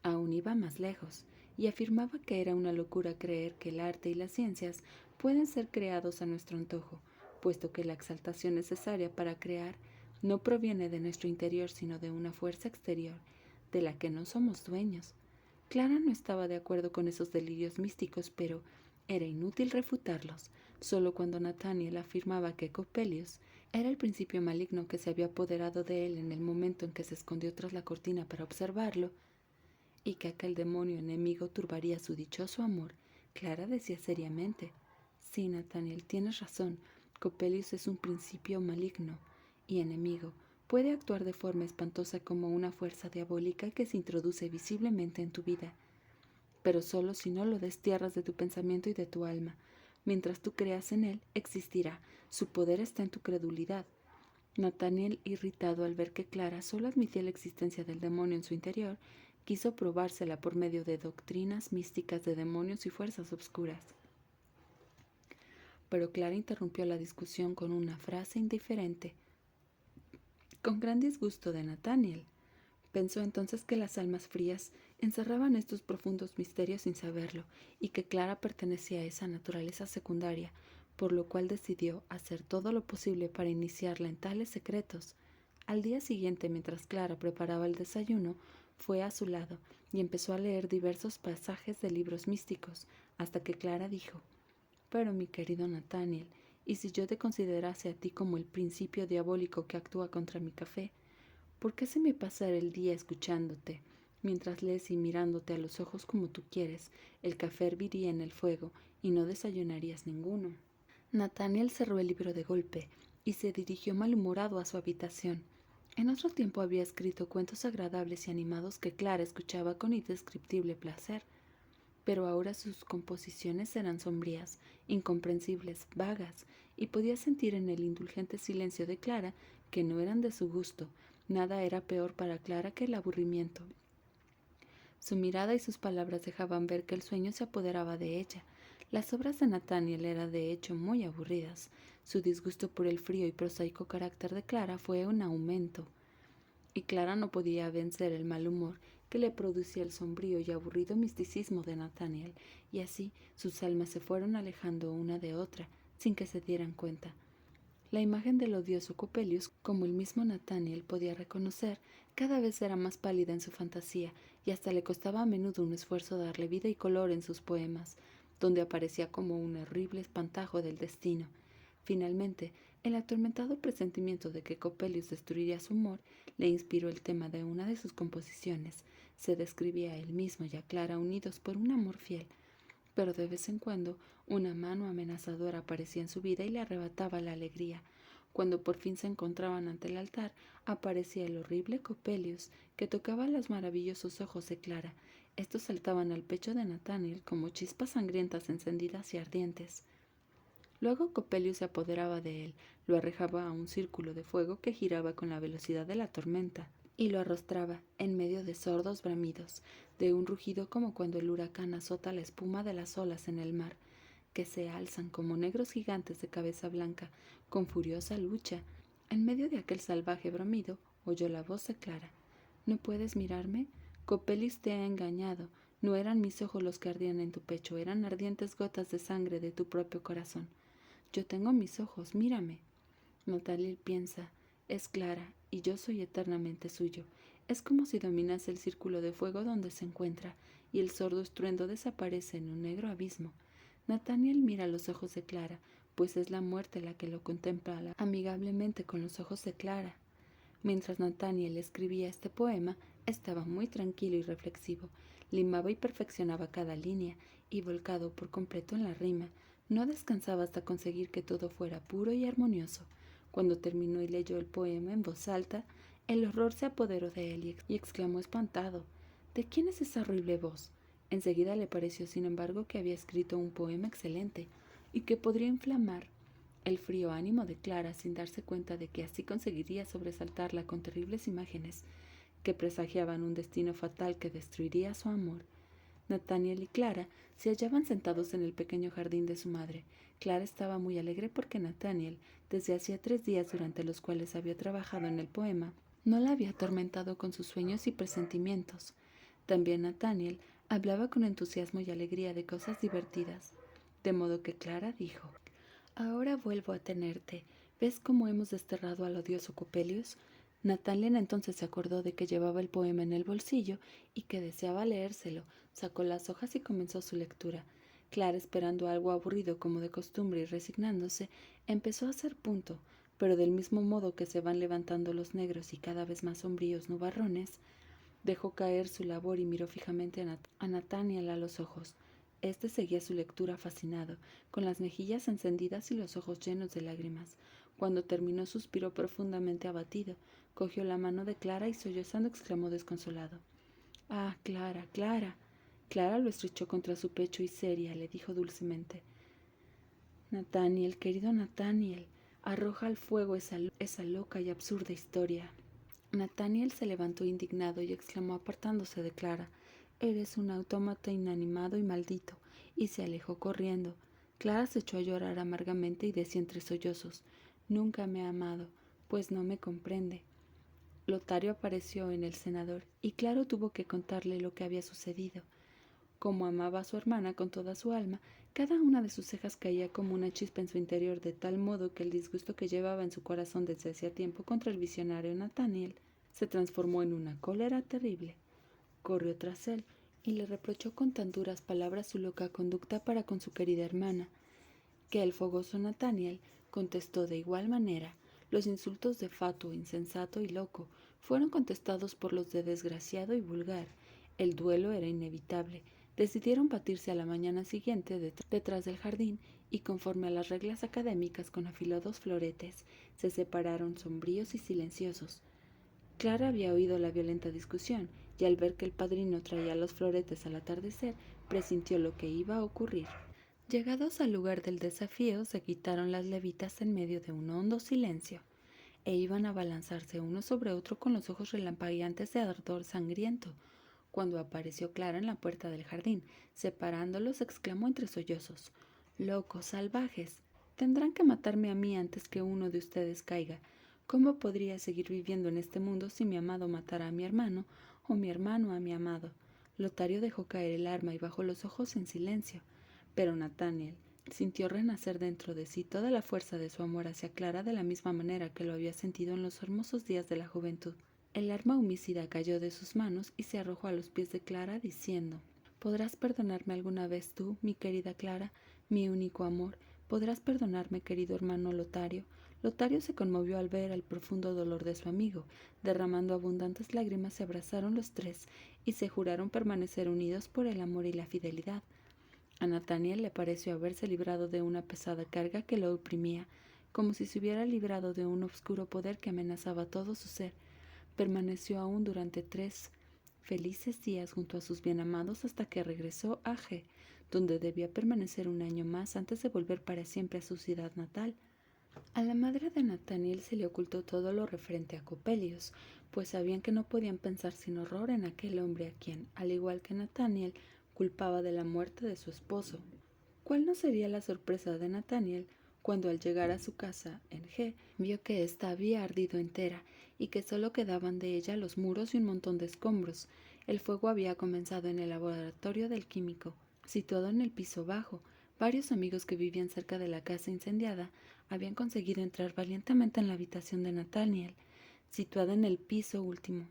Aún iba más lejos, y afirmaba que era una locura creer que el arte y las ciencias pueden ser creados a nuestro antojo, puesto que la exaltación necesaria para crear no proviene de nuestro interior, sino de una fuerza exterior, de la que no somos dueños. Clara no estaba de acuerdo con esos delirios místicos, pero era inútil refutarlos. Solo cuando Nathaniel afirmaba que Coppelius era el principio maligno que se había apoderado de él en el momento en que se escondió tras la cortina para observarlo, y que aquel demonio enemigo turbaría su dichoso amor, Clara decía seriamente: sí, Nathaniel, tienes razón. Coppelius es un principio maligno y enemigo. Puede actuar de forma espantosa como una fuerza diabólica que se introduce visiblemente en tu vida, pero solo si no lo destierras de tu pensamiento y de tu alma. Mientras tú creas en él, existirá. Su poder está en tu credulidad. Nathaniel, irritado al ver que Clara solo admitía la existencia del demonio en su interior, quiso probársela por medio de doctrinas místicas de demonios y fuerzas obscuras. Pero Clara interrumpió la discusión con una frase indiferente. Con gran disgusto de Nathaniel. Pensó entonces que las almas frías encerraban estos profundos misterios sin saberlo, y que Clara pertenecía a esa naturaleza secundaria, por lo cual decidió hacer todo lo posible para iniciarla en tales secretos. Al día siguiente, mientras Clara preparaba el desayuno, fue a su lado y empezó a leer diversos pasajes de libros místicos, hasta que Clara dijo: pero mi querido Nathaniel, ¿y si yo te considerase a ti como el principio diabólico que actúa contra mi café? ¿Por qué se me pasa el día escuchándote? Mientras lees y mirándote a los ojos como tú quieres, el café herviría en el fuego y no desayunarías ninguno. Nathaniel cerró el libro de golpe y se dirigió malhumorado a su habitación. En otro tiempo había escrito cuentos agradables y animados que Clara escuchaba con indescriptible placer, pero ahora sus composiciones eran sombrías, incomprensibles, vagas, y podía sentir en el indulgente silencio de Clara que no eran de su gusto. Nada era peor para Clara que el aburrimiento. Su mirada y sus palabras dejaban ver que el sueño se apoderaba de ella. Las obras de Nathaniel eran de hecho muy aburridas. Su disgusto por el frío y prosaico carácter de Clara fue un aumento, y Clara no podía vencer el mal humor que le producía el sombrío y aburrido misticismo de Nathaniel, y así sus almas se fueron alejando una de otra, sin que se dieran cuenta. La imagen del odioso Coppelius, como el mismo Nathaniel podía reconocer, cada vez era más pálida en su fantasía, y hasta le costaba a menudo un esfuerzo darle vida y color en sus poemas, donde aparecía como un horrible espantajo del destino. Finalmente, el atormentado presentimiento de que Coppelius destruiría su humor le inspiró el tema de una de sus composiciones. Se describía a él mismo y a Clara unidos por un amor fiel, pero de vez en cuando una mano amenazadora aparecía en su vida y le arrebataba la alegría. Cuando por fin se encontraban ante el altar, aparecía el horrible Coppelius, que tocaba los maravillosos ojos de Clara. Estos saltaban al pecho de Nathaniel como chispas sangrientas encendidas y ardientes. Luego Coppelius se apoderaba de él, lo arrojaba a un círculo de fuego que giraba con la velocidad de la tormenta, y lo arrostraba en medio de sordos bramidos, de un rugido como cuando el huracán azota la espuma de las olas en el mar, que se alzan como negros gigantes de cabeza blanca, con furiosa lucha. En medio de aquel salvaje bramido, oyó la voz de Clara: ¿No puedes mirarme? Coppelius te ha engañado. No eran mis ojos los que ardían en tu pecho, eran ardientes gotas de sangre de tu propio corazón. Yo tengo mis ojos, mírame. Nathaniel piensa: es Clara, y yo soy eternamente suyo. Es como si dominase el círculo de fuego donde se encuentra, y el sordo estruendo desaparece en un negro abismo. Nathaniel mira los ojos de Clara, pues es la muerte la que lo contempla amigablemente con los ojos de Clara. Mientras Nathaniel escribía este poema, estaba muy tranquilo y reflexivo. Limaba y perfeccionaba cada línea, y volcado por completo en la rima, no descansaba hasta conseguir que todo fuera puro y armonioso. Cuando terminó y leyó el poema en voz alta, el horror se apoderó de él y exclamó espantado: ¿De quién es esa horrible voz? Enseguida le pareció, sin embargo, que había escrito un poema excelente, y que podría inflamar el frío ánimo de Clara sin darse cuenta de que así conseguiría sobresaltarla con terribles imágenes que presagiaban un destino fatal que destruiría su amor. Nathaniel y Clara se hallaban sentados en el pequeño jardín de su madre. Clara estaba muy alegre porque Nathaniel, desde hacía 3 días durante los cuales había trabajado en el poema, no la había atormentado con sus sueños y presentimientos. También Nathaniel hablaba con entusiasmo y alegría de cosas divertidas, de modo que Clara dijo: ahora vuelvo a tenerte. ¿Ves cómo hemos desterrado al odioso Coppelius? Nathaniel entonces se acordó de que llevaba el poema en el bolsillo y que deseaba leérselo. Sacó las hojas y comenzó su lectura. Clara, esperando algo aburrido como de costumbre y resignándose, empezó a hacer punto, pero del mismo modo que se van levantando los negros y cada vez más sombríos nubarrones, Dejó caer su labor y miró fijamente a Nathaniel a los ojos. Este seguía su lectura fascinado, con las mejillas encendidas y los ojos llenos de lágrimas. Cuando terminó, suspiró profundamente abatido, cogió la mano de Clara y sollozando exclamó desconsolado: «Ah, Clara, Clara». Clara lo estrechó contra su pecho y seria le dijo dulcemente: «Nathaniel, querido Nathaniel, arroja al fuego esa loca y absurda historia». Nathaniel se levantó indignado y exclamó apartándose de Clara: «Eres un autómata inanimado y maldito», y se alejó corriendo. Clara se echó a llorar amargamente y decía entre sollozos: «Nunca me ha amado, pues no me comprende». Lotario apareció en el cenador, y Clara tuvo que contarle lo que había sucedido. Como amaba a su hermana con toda su alma, cada una de sus cejas caía como una chispa en su interior, de tal modo que el disgusto que llevaba en su corazón desde hacía tiempo contra el visionario Nathaniel se transformó en una cólera terrible. Corrió tras él y le reprochó con tan duras palabras su loca conducta para con su querida hermana, que el fogoso Nathaniel contestó de igual manera. Los insultos de fatuo, insensato y loco fueron contestados por los de desgraciado y vulgar. El duelo era inevitable. Decidieron batirse a la mañana siguiente detrás del jardín y, conforme a las reglas académicas con afilados floretes, se separaron sombríos y silenciosos. Clara había oído la violenta discusión y al ver que el padrino traía los floretes al atardecer, presintió lo que iba a ocurrir. Llegados al lugar del desafío, se quitaron las levitas en medio de un hondo silencio, e iban a abalanzarse uno sobre otro con los ojos relampagueantes de ardor sangriento. Cuando apareció Clara en la puerta del jardín, separándolos, exclamó entre sollozos: «Locos, salvajes, tendrán que matarme a mí antes que uno de ustedes caiga. ¿Cómo podría seguir viviendo en este mundo si mi amado matara a mi hermano o mi hermano a mi amado?» Lotario dejó caer el arma y bajó los ojos en silencio. Pero Nathaniel sintió renacer dentro de sí toda la fuerza de su amor hacia Clara de la misma manera que lo había sentido en los hermosos días de la juventud. El arma homicida cayó de sus manos y se arrojó a los pies de Clara diciendo: «¿Podrás perdonarme alguna vez tú, mi querida Clara, mi único amor? ¿Podrás perdonarme, querido hermano Lotario?» Lotario se conmovió al ver el profundo dolor de su amigo. Derramando abundantes lágrimas, se abrazaron los tres y se juraron permanecer unidos por el amor y la fidelidad. A Nathaniel le pareció haberse librado de una pesada carga que lo oprimía, como si se hubiera librado de un obscuro poder que amenazaba todo su ser. Permaneció aún durante 3 felices días junto a sus bienamados hasta que regresó a G, donde debía permanecer un año más antes de volver para siempre a su ciudad natal. A la madre de Nathaniel se le ocultó todo lo referente a Copelius, pues sabían que no podían pensar sin horror en aquel hombre a quien, al igual que Nathaniel, culpaba de la muerte de su esposo. ¿Cuál no sería la sorpresa de Nathaniel cuando al llegar a su casa en G vio que ésta había ardido entera y que solo quedaban de ella los muros y un montón de escombros? El fuego había comenzado en el laboratorio del químico, situado en el piso bajo. Varios amigos que vivían cerca de la casa incendiada habían conseguido entrar valientemente en la habitación de Nathaniel, situada en el piso último,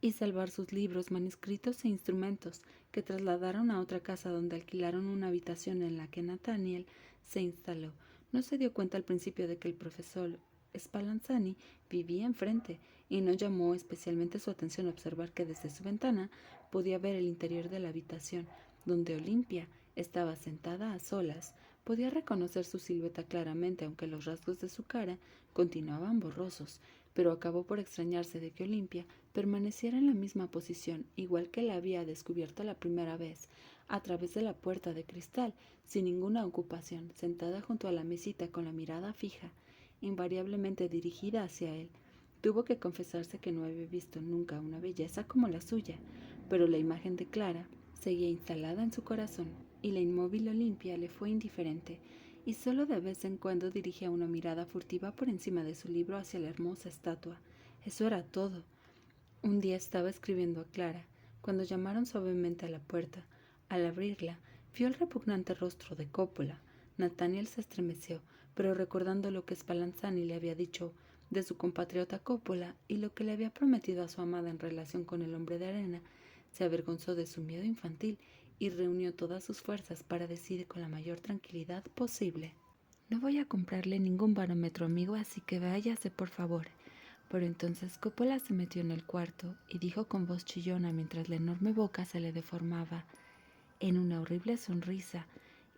y salvar sus libros, manuscritos e instrumentos, que trasladaron a otra casa donde alquilaron una habitación en la que Nathaniel se instaló. No se dio cuenta al principio de que el profesor Spallanzani vivía enfrente, y no llamó especialmente su atención observar que desde su ventana podía ver el interior de la habitación, donde Olimpia estaba sentada a solas. Podía reconocer su silueta claramente, aunque los rasgos de su cara continuaban borrosos, pero acabó por extrañarse de que Olimpia permaneciera en la misma posición, igual que la había descubierto la primera vez, a través de la puerta de cristal, sin ninguna ocupación, sentada junto a la mesita con la mirada fija, invariablemente dirigida hacia él. Tuvo que confesarse que no había visto nunca una belleza como la suya, pero la imagen de Clara seguía instalada en su corazón, y la inmóvil Olimpia le fue indiferente, y solo de vez en cuando dirigía una mirada furtiva por encima de su libro hacia la hermosa estatua. Eso era todo. Un día estaba escribiendo a Clara, cuando llamaron suavemente a la puerta. Al abrirla, vio el repugnante rostro de Coppola. Nathaniel se estremeció, pero recordando lo que Spallanzani le había dicho de su compatriota Coppola y lo que le había prometido a su amada en relación con el hombre de arena, se avergonzó de su miedo infantil y reunió todas sus fuerzas para decir con la mayor tranquilidad posible: «No voy a comprarle ningún barómetro, amigo, así que váyase, por favor. Pero entonces Coppola se metió en el cuarto y dijo con voz chillona mientras la enorme boca se le deformaba en una horrible sonrisa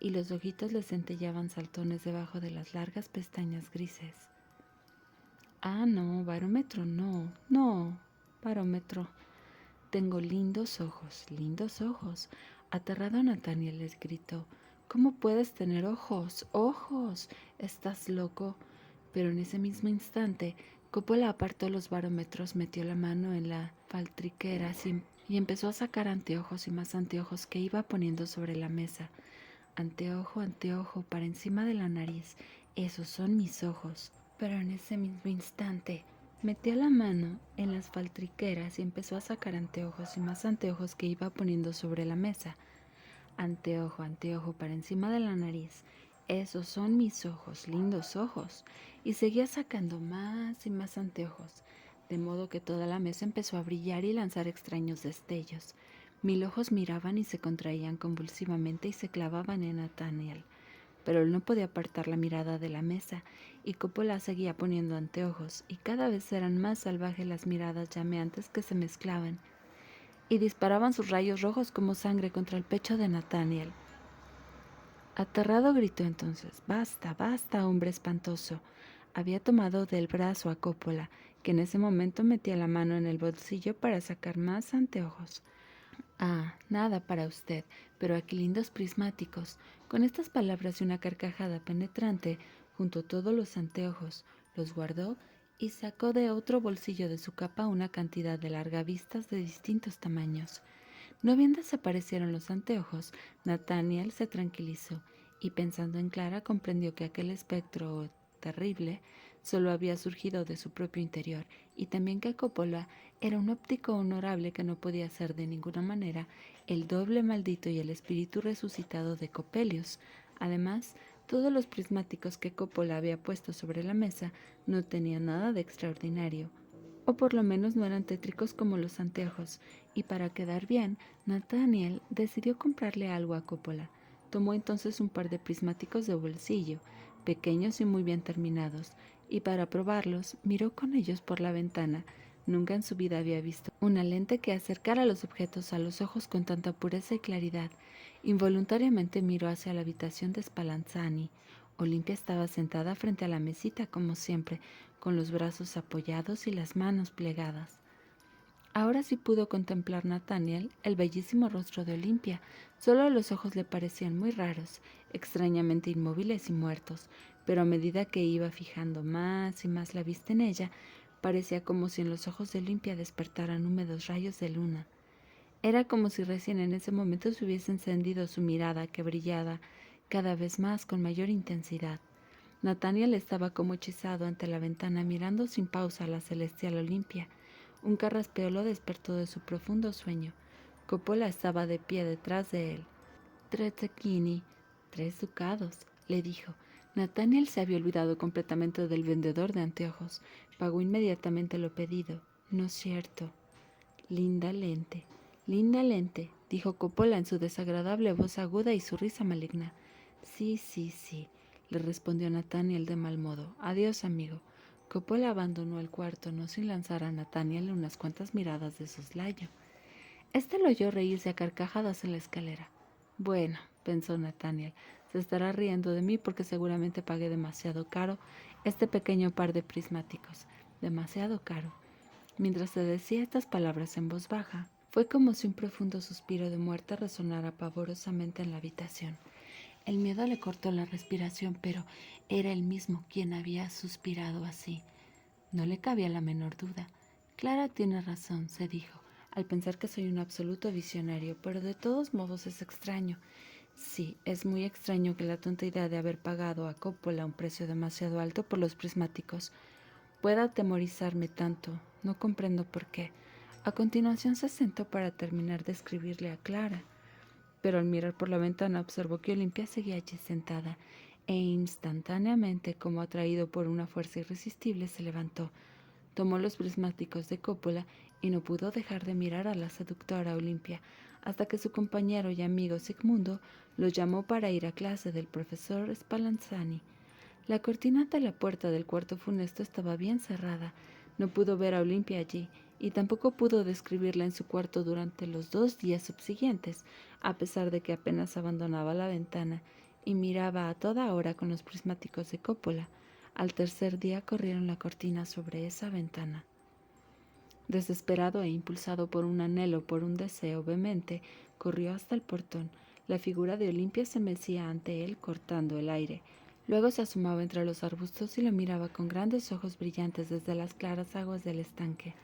y los ojitos le centellaban saltones debajo de las largas pestañas grises. Ah, no, barómetro no, barómetro. Tengo lindos ojos, lindos ojos. Aterrado Nathaniel les gritó, ¿cómo puedes tener ojos? ¡Ojos! ¿Estás loco? Pero en ese mismo instante, Coppola apartó los barómetros, metió la mano en la faltriquera y empezó a sacar anteojos y más anteojos que iba poniendo sobre la mesa. Anteojo, anteojo, para encima de la nariz. Esos son mis ojos. Pero en ese mismo instante, metió la mano en las faltriqueras y empezó a sacar anteojos y más anteojos que iba poniendo sobre la mesa. Anteojo, anteojo, para encima de la nariz. Esos son mis ojos, lindos ojos. Y seguía sacando más y más anteojos, de modo que toda la mesa empezó a brillar y lanzar extraños destellos. 1000 ojos miraban y se contraían convulsivamente y se clavaban en Nathaniel. Pero él no podía apartar la mirada de la mesa, y Coppola seguía poniendo anteojos, y cada vez eran más salvajes las miradas llameantes que se mezclaban, y disparaban sus rayos rojos como sangre contra el pecho de Nathaniel. Aterrado gritó entonces, «Basta, basta, hombre espantoso». Había tomado del brazo a Coppola, que en ese momento metía la mano en el bolsillo para sacar más anteojos. «Ah, nada para usted, pero aquí lindos prismáticos». Con estas palabras y una carcajada penetrante, juntó todos los anteojos, los guardó y sacó de otro bolsillo de su capa una cantidad de largavistas de distintos tamaños. No bien desaparecieron los anteojos, Nathaniel se tranquilizó y pensando en Clara comprendió que aquel espectro terrible solo había surgido de su propio interior y también que Coppola era un óptico honorable que no podía ser de ninguna manera el doble maldito y el espíritu resucitado de Coppelius. Además, todos los prismáticos que Coppola había puesto sobre la mesa no tenían nada de extraordinario, o por lo menos no eran tétricos como los anteojos, y para quedar bien, Nathaniel decidió comprarle algo a Coppola. Tomó entonces un par de prismáticos de bolsillo, pequeños y muy bien terminados, y para probarlos miró con ellos por la ventana. Nunca en su vida había visto una lente que acercara los objetos a los ojos con tanta pureza y claridad. Involuntariamente miró hacia la habitación de Spallanzani. Olimpia estaba sentada frente a la mesita como siempre, con los brazos apoyados y las manos plegadas. Ahora sí pudo contemplar Nathaniel el bellísimo rostro de Olimpia. Solo los ojos le parecían muy raros, extrañamente inmóviles y muertos, pero a medida que iba fijando más y más la vista en ella, parecía como si en los ojos de Olimpia despertaran húmedos rayos de luna. Era como si recién en ese momento se hubiese encendido su mirada, que brillaba cada vez más con mayor intensidad. Nathaniel estaba como hechizado ante la ventana mirando sin pausa a la celestial Olimpia. Un carraspeo lo despertó de su profundo sueño. Coppola estaba de pie detrás de él. 3 zecchini, 3 ducados, le dijo. Nathaniel se había olvidado completamente del vendedor de anteojos. Pagó inmediatamente lo pedido. No es cierto. Linda lente, dijo Coppola en su desagradable voz aguda y su risa maligna. Sí, le respondió Nathaniel de mal modo. Adiós, amigo. Coppola abandonó el cuarto, no sin lanzar a Nathaniel unas cuantas miradas de soslayo. Este lo oyó reírse a carcajadas en la escalera. Bueno, pensó Nathaniel, se estará riendo de mí porque seguramente pagué demasiado caro este pequeño par de prismáticos. Demasiado caro. Mientras se decía estas palabras en voz baja, fue como si un profundo suspiro de muerte resonara pavorosamente en la habitación. El miedo le cortó la respiración, pero era él mismo quien había suspirado así. No le cabía la menor duda. Clara tiene razón, se dijo, al pensar que soy un absoluto visionario, pero de todos modos es extraño. Sí, es muy extraño que la tonta idea de haber pagado a Coppola un precio demasiado alto por los prismáticos pueda atemorizarme tanto. No comprendo por qué. A continuación se sentó para terminar de escribirle a Clara, pero al mirar por la ventana observó que Olimpia seguía allí sentada, e instantáneamente, como atraído por una fuerza irresistible, se levantó, tomó los prismáticos de Coppola y no pudo dejar de mirar a la seductora Olimpia, hasta que su compañero y amigo Sigmundo lo llamó para ir a clase del profesor Spallanzani. La cortina de la puerta del cuarto funesto estaba bien cerrada. No pudo ver a Olimpia allí, y tampoco pudo describirla en su cuarto durante los 2 días subsiguientes, a pesar de que apenas abandonaba la ventana y miraba a toda hora con los prismáticos de Coppola. Al tercer día corrieron la cortina sobre esa ventana. Desesperado e impulsado por un anhelo, por un deseo vehemente, corrió hasta el portón. La figura de Olimpia se mecía ante él, cortando el aire. Luego se asomaba entre los arbustos y lo miraba con grandes ojos brillantes desde las claras aguas del estanque.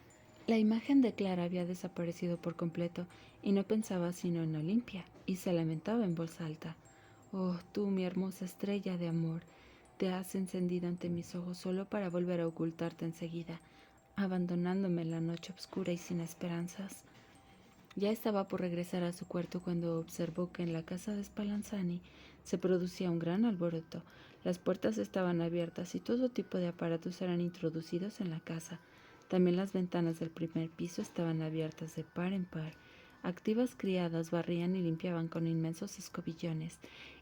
La imagen de Clara había desaparecido por completo y no pensaba sino en Olimpia, y se lamentaba en voz alta. Oh, tú, mi hermosa estrella de amor, te has encendido ante mis ojos solo para volver a ocultarte enseguida, abandonándome en la noche oscura y sin esperanzas. Ya estaba por regresar a su cuarto cuando observó que en la casa de Spallanzani se producía un gran alboroto. Las puertas estaban abiertas y todo tipo de aparatos eran introducidos en la casa. También las ventanas del primer piso estaban abiertas de par en par. Activas criadas barrían y limpiaban con inmensos escobillones,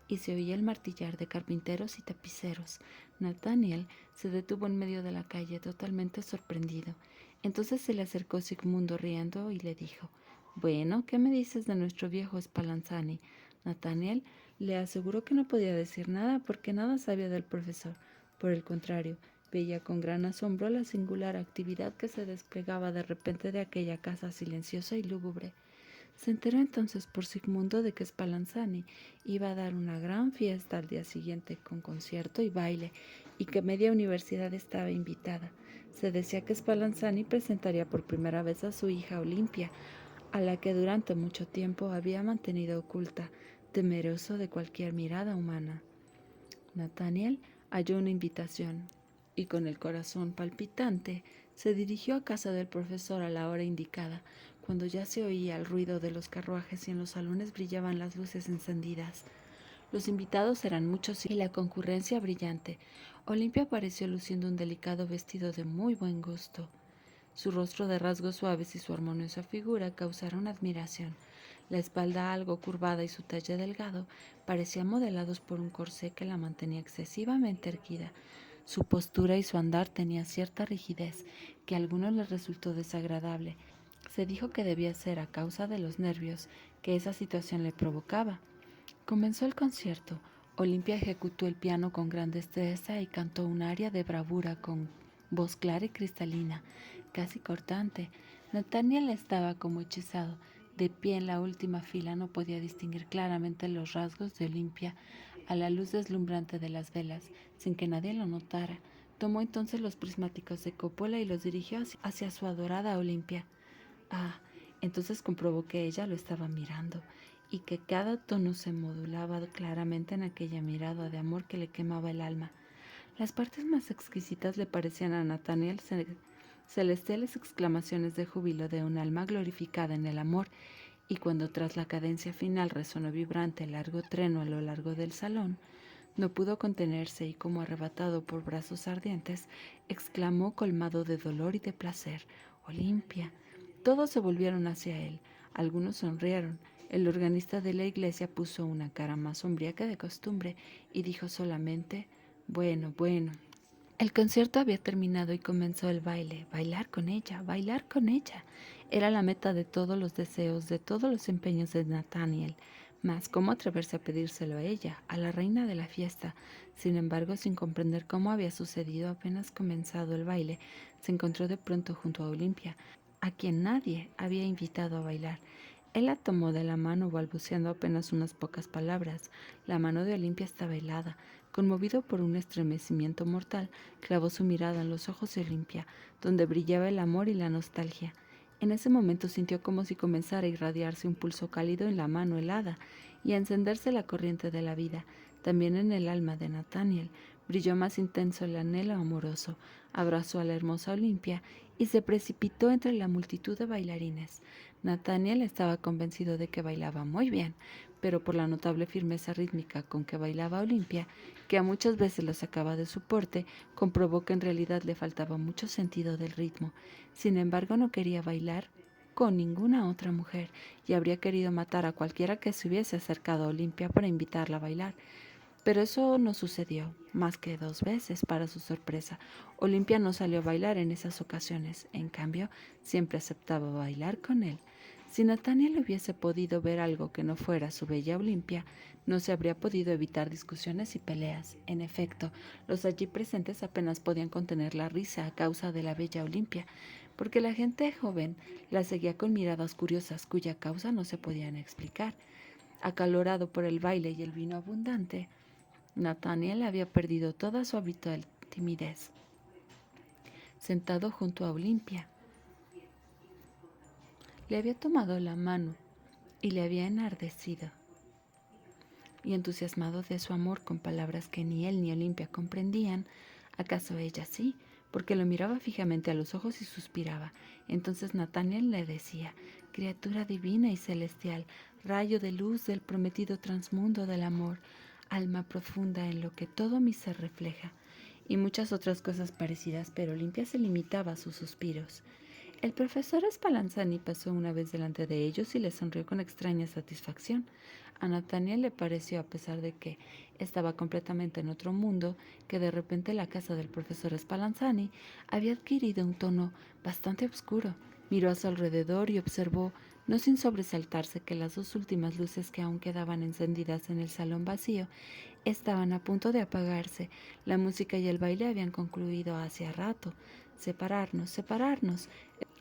y se oía el martillar de carpinteros y tapiceros. Nathaniel se detuvo en medio de la calle, totalmente sorprendido. Entonces se le acercó Sigmundo riendo y le dijo: «Bueno, ¿qué me dices de nuestro viejo Spallanzani?» Nathaniel le aseguró que no podía decir nada porque nada sabía del profesor. Por el contrario, veía con gran asombro la singular actividad que se desplegaba de repente de aquella casa silenciosa y lúgubre. Se enteró entonces por Sigmundo de que Spallanzani iba a dar una gran fiesta al día siguiente con concierto y baile, y que media universidad estaba invitada. Se decía que Spallanzani presentaría por primera vez a su hija Olimpia, a la que durante mucho tiempo había mantenido oculta, temeroso de cualquier mirada humana. Nathaniel halló una invitación y con el corazón palpitante se dirigió a casa del profesor a la hora indicada, cuando ya se oía el ruido de los carruajes y en los salones brillaban las luces encendidas. Los invitados eran muchos y la concurrencia brillante. Olimpia apareció luciendo un delicado vestido de muy buen gusto. Su rostro de rasgos suaves y su armoniosa figura causaron admiración. La espalda algo curvada y su talle delgado parecían modelados por un corsé que la mantenía excesivamente erguida. Su postura y su andar tenían cierta rigidez que a algunos les resultó desagradable. Se dijo que debía ser a causa de los nervios que esa situación le provocaba. Comenzó el concierto. Olimpia ejecutó el piano con gran destreza y cantó un aria de bravura con voz clara y cristalina, casi cortante. Nathaniel estaba como hechizado. De pie en la última fila no podía distinguir claramente los rasgos de Olimpia a la luz deslumbrante de las velas, sin que nadie lo notara. Tomó entonces los prismáticos de Coppola y los dirigió hacia su adorada Olimpia. Ah, entonces comprobó que ella lo estaba mirando y que cada tono se modulaba claramente en aquella mirada de amor que le quemaba el alma. Las partes más exquisitas le parecían a Nathaniel celestiales exclamaciones de júbilo de un alma glorificada en el amor, y cuando tras la cadencia final resonó vibrante el largo treno a lo largo del salón, no pudo contenerse y, como arrebatado por brazos ardientes, exclamó colmado de dolor y de placer: «Olimpia». Todos se volvieron hacia él. Algunos sonrieron. El organista de la iglesia puso una cara más sombría que de costumbre y dijo solamente: «Bueno, bueno». El concierto había terminado y comenzó el baile. Bailar con ella, bailar con ella. Era la meta de todos los deseos, de todos los empeños de Nathaniel. Mas, ¿cómo atreverse a pedírselo a ella, a la reina de la fiesta? Sin embargo, sin comprender cómo había sucedido, apenas comenzado el baile, se encontró de pronto junto a Olimpia, a quien nadie había invitado a bailar. Él la tomó de la mano balbuceando apenas unas pocas palabras. La mano de Olimpia estaba helada. Conmovido por un estremecimiento mortal, clavó su mirada en los ojos de Olimpia, donde brillaba el amor y la nostalgia. En ese momento sintió como si comenzara a irradiarse un pulso cálido en la mano helada y a encenderse la corriente de la vida. También en el alma de Nathaniel brilló más intenso el anhelo amoroso. Abrazó a la hermosa Olimpia y se precipitó entre la multitud de bailarines. Nathaniel estaba convencido de que bailaba muy bien, pero por la notable firmeza rítmica con que bailaba Olimpia, que a muchas veces lo sacaba de su porte, comprobó que en realidad le faltaba mucho sentido del ritmo. Sin embargo, no quería bailar con ninguna otra mujer y habría querido matar a cualquiera que se hubiese acercado a Olimpia para invitarla a bailar. Pero eso no sucedió. más que 2 veces. Para su sorpresa, Olimpia no salió a bailar en esas ocasiones. En cambio, siempre aceptaba bailar con él. Si Nathaniel hubiese podido ver algo que no fuera su bella Olimpia, no se habría podido evitar discusiones y peleas. En efecto, los allí presentes apenas podían contener la risa a causa de la bella Olimpia, porque la gente joven la seguía con miradas curiosas cuya causa no se podían explicar. Acalorado por el baile y el vino abundante, Nathaniel había perdido toda su habitual timidez. Sentado junto a Olimpia, le había tomado la mano y le había enardecido y entusiasmado de su amor con palabras que ni él ni Olimpia comprendían. ¿Acaso ella sí? Porque lo miraba fijamente a los ojos y suspiraba. Entonces Nathaniel le decía: criatura divina y celestial, rayo de luz del prometido transmundo del amor, alma profunda en lo que todo mi ser refleja, y muchas otras cosas parecidas, pero Olimpia se limitaba a sus suspiros. El profesor Spallanzani pasó una vez delante de ellos y les sonrió con extraña satisfacción. A Nathaniel le pareció, a pesar de que estaba completamente en otro mundo, que de repente la casa del profesor Spallanzani había adquirido un tono bastante oscuro. Miró a su alrededor y observó, no sin sobresaltarse, que las 2 últimas luces que aún quedaban encendidas en el salón vacío estaban a punto de apagarse. La música y el baile habían concluido hacía rato. «Separarnos, separarnos»,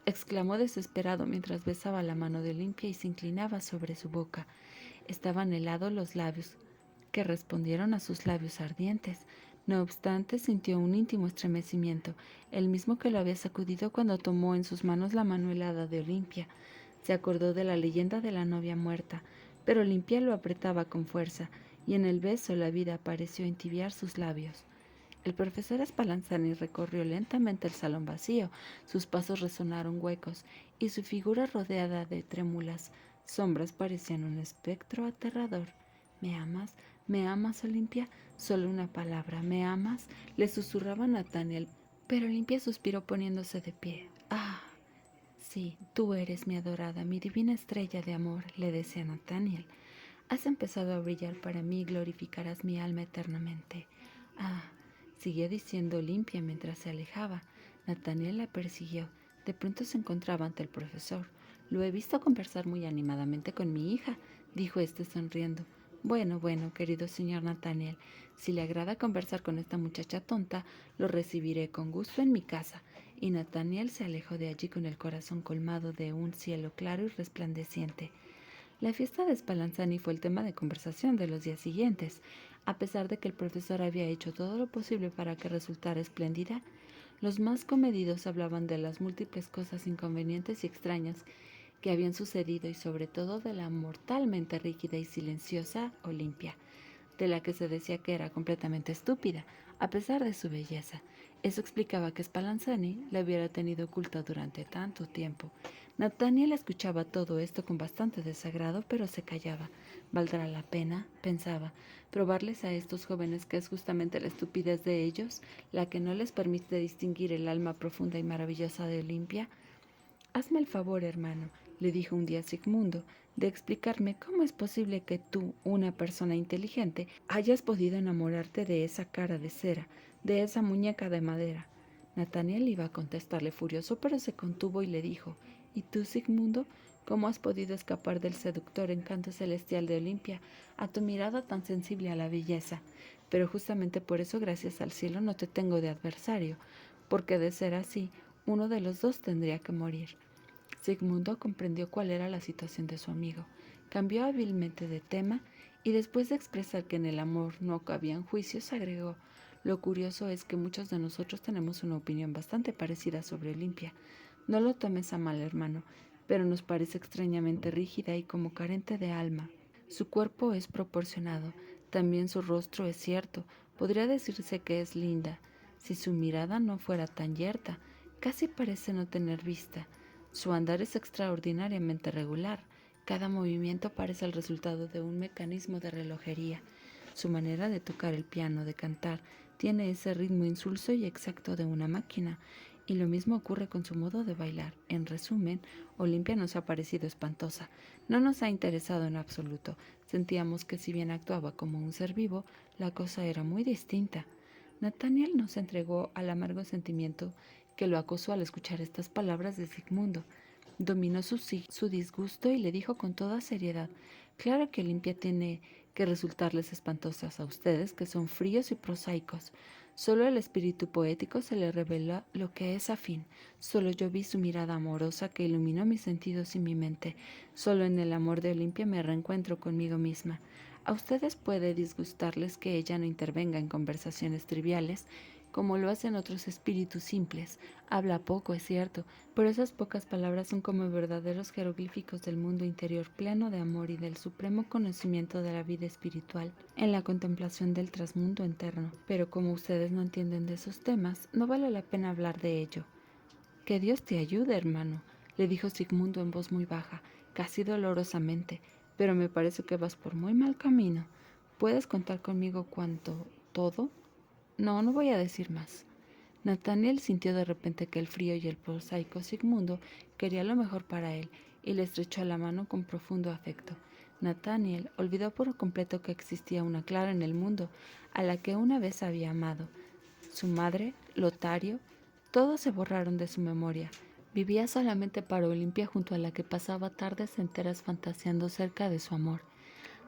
exclamó desesperado mientras besaba la mano de Olimpia y se inclinaba sobre su boca. Estaban helados los labios, que respondieron a sus labios ardientes. No obstante, sintió un íntimo estremecimiento, el mismo que lo había sacudido cuando tomó en sus manos la mano helada de Olimpia. Se acordó de la leyenda de la novia muerta, pero Olimpia lo apretaba con fuerza, y en el beso la vida pareció entibiar sus labios. El profesor Spallanzani recorrió lentamente el salón vacío. Sus pasos resonaron huecos y su figura rodeada de trémulas sombras parecían un espectro aterrador. «¿Me amas? ¿Me amas, Olimpia? Solo una palabra. ¿Me amas?», le susurraba Nathaniel, pero Olimpia suspiró poniéndose de pie. «Ah, sí, tú eres mi adorada, mi divina estrella de amor», le decía Nathaniel. «Has empezado a brillar para mí y glorificarás mi alma eternamente». «Ah», siguió diciendo Olimpia mientras se alejaba. Nathaniel la persiguió. De pronto se encontraba ante el profesor. «Lo he visto conversar muy animadamente con mi hija», dijo éste sonriendo. «Bueno, bueno, querido señor Nathaniel, si le agrada conversar con esta muchacha tonta, lo recibiré con gusto en mi casa». Y Nathaniel se alejó de allí con el corazón colmado de un cielo claro y resplandeciente. La fiesta de Spallanzani fue el tema de conversación de los días siguientes. A pesar de que el profesor había hecho todo lo posible para que resultara espléndida, los más comedidos hablaban de las múltiples cosas inconvenientes y extrañas que habían sucedido y sobre todo de la mortalmente rígida y silenciosa Olimpia, de la que se decía que era completamente estúpida, a pesar de su belleza. Eso explicaba que Spallanzani la hubiera tenido oculta durante tanto tiempo. Nathaniel escuchaba todo esto con bastante desagrado, pero se callaba. ¿Valdrá la pena?, pensaba, probarles a estos jóvenes que es justamente la estupidez de ellos la que no les permite distinguir el alma profunda y maravillosa de Olimpia. «Hazme el favor, hermano», le dijo un día Sigmundo, «de explicarme cómo es posible que tú, una persona inteligente, hayas podido enamorarte de esa cara de cera, de esa muñeca de madera». Nathaniel iba a contestarle furioso, pero se contuvo y le dijo: «¿Y tú, Sigmundo? ¿Cómo has podido escapar del seductor encanto celestial de Olimpia, a tu mirada tan sensible a la belleza? Pero justamente por eso, gracias al cielo, no te tengo de adversario, porque de ser así, uno de los dos tendría que morir». Sigmundo comprendió cuál era la situación de su amigo. Cambió hábilmente de tema y, después de expresar que en el amor no cabían juicios, agregó: «Lo curioso es que muchos de nosotros tenemos una opinión bastante parecida sobre Olimpia. No lo tomes a mal, hermano, pero nos parece extrañamente rígida y como carente de alma. Su cuerpo es proporcionado, también su rostro es cierto. Podría decirse que es linda, si su mirada no fuera tan yerta. Casi parece no tener vista. Su andar es extraordinariamente regular. Cada movimiento parece el resultado de un mecanismo de relojería. Su manera de tocar el piano, de cantar, tiene ese ritmo insulso y exacto de una máquina. Y lo mismo ocurre con su modo de bailar. En resumen, Olimpia nos ha parecido espantosa. No nos ha interesado en absoluto. Sentíamos que si bien actuaba como un ser vivo, la cosa era muy distinta». Nathaniel no se entregó al amargo sentimiento que lo acosó al escuchar estas palabras de Sigmundo. Dominó su disgusto y le dijo con toda seriedad: «Claro que Olimpia tiene que resultarles espantosas a ustedes, que son fríos y prosaicos. Solo el espíritu poético se le revela lo que es afín. Solo yo vi su mirada amorosa que iluminó mis sentidos y mi mente. Solo en el amor de Olimpia me reencuentro conmigo misma. A ustedes puede disgustarles que ella no intervenga en conversaciones triviales, como lo hacen otros espíritus simples. Habla poco, es cierto, pero esas pocas palabras son como verdaderos jeroglíficos del mundo interior pleno de amor y del supremo conocimiento de la vida espiritual, en la contemplación del trasmundo interno. Pero como ustedes no entienden de esos temas, no vale la pena hablar de ello». «Que Dios te ayude, hermano», le dijo Sigmundo en voz muy baja, casi dolorosamente, «pero me parece que vas por muy mal camino. ¿Puedes contar conmigo todo? No, no voy a decir más». Nathaniel sintió de repente que el frío y el prosaico Sigmundo quería lo mejor para él y le estrechó la mano con profundo afecto. Nathaniel olvidó por completo que existía una Clara en el mundo a la que una vez había amado. Su madre, Lotario, todos se borraron de su memoria. Vivía solamente para Olimpia, junto a la que pasaba tardes enteras fantaseando cerca de su amor,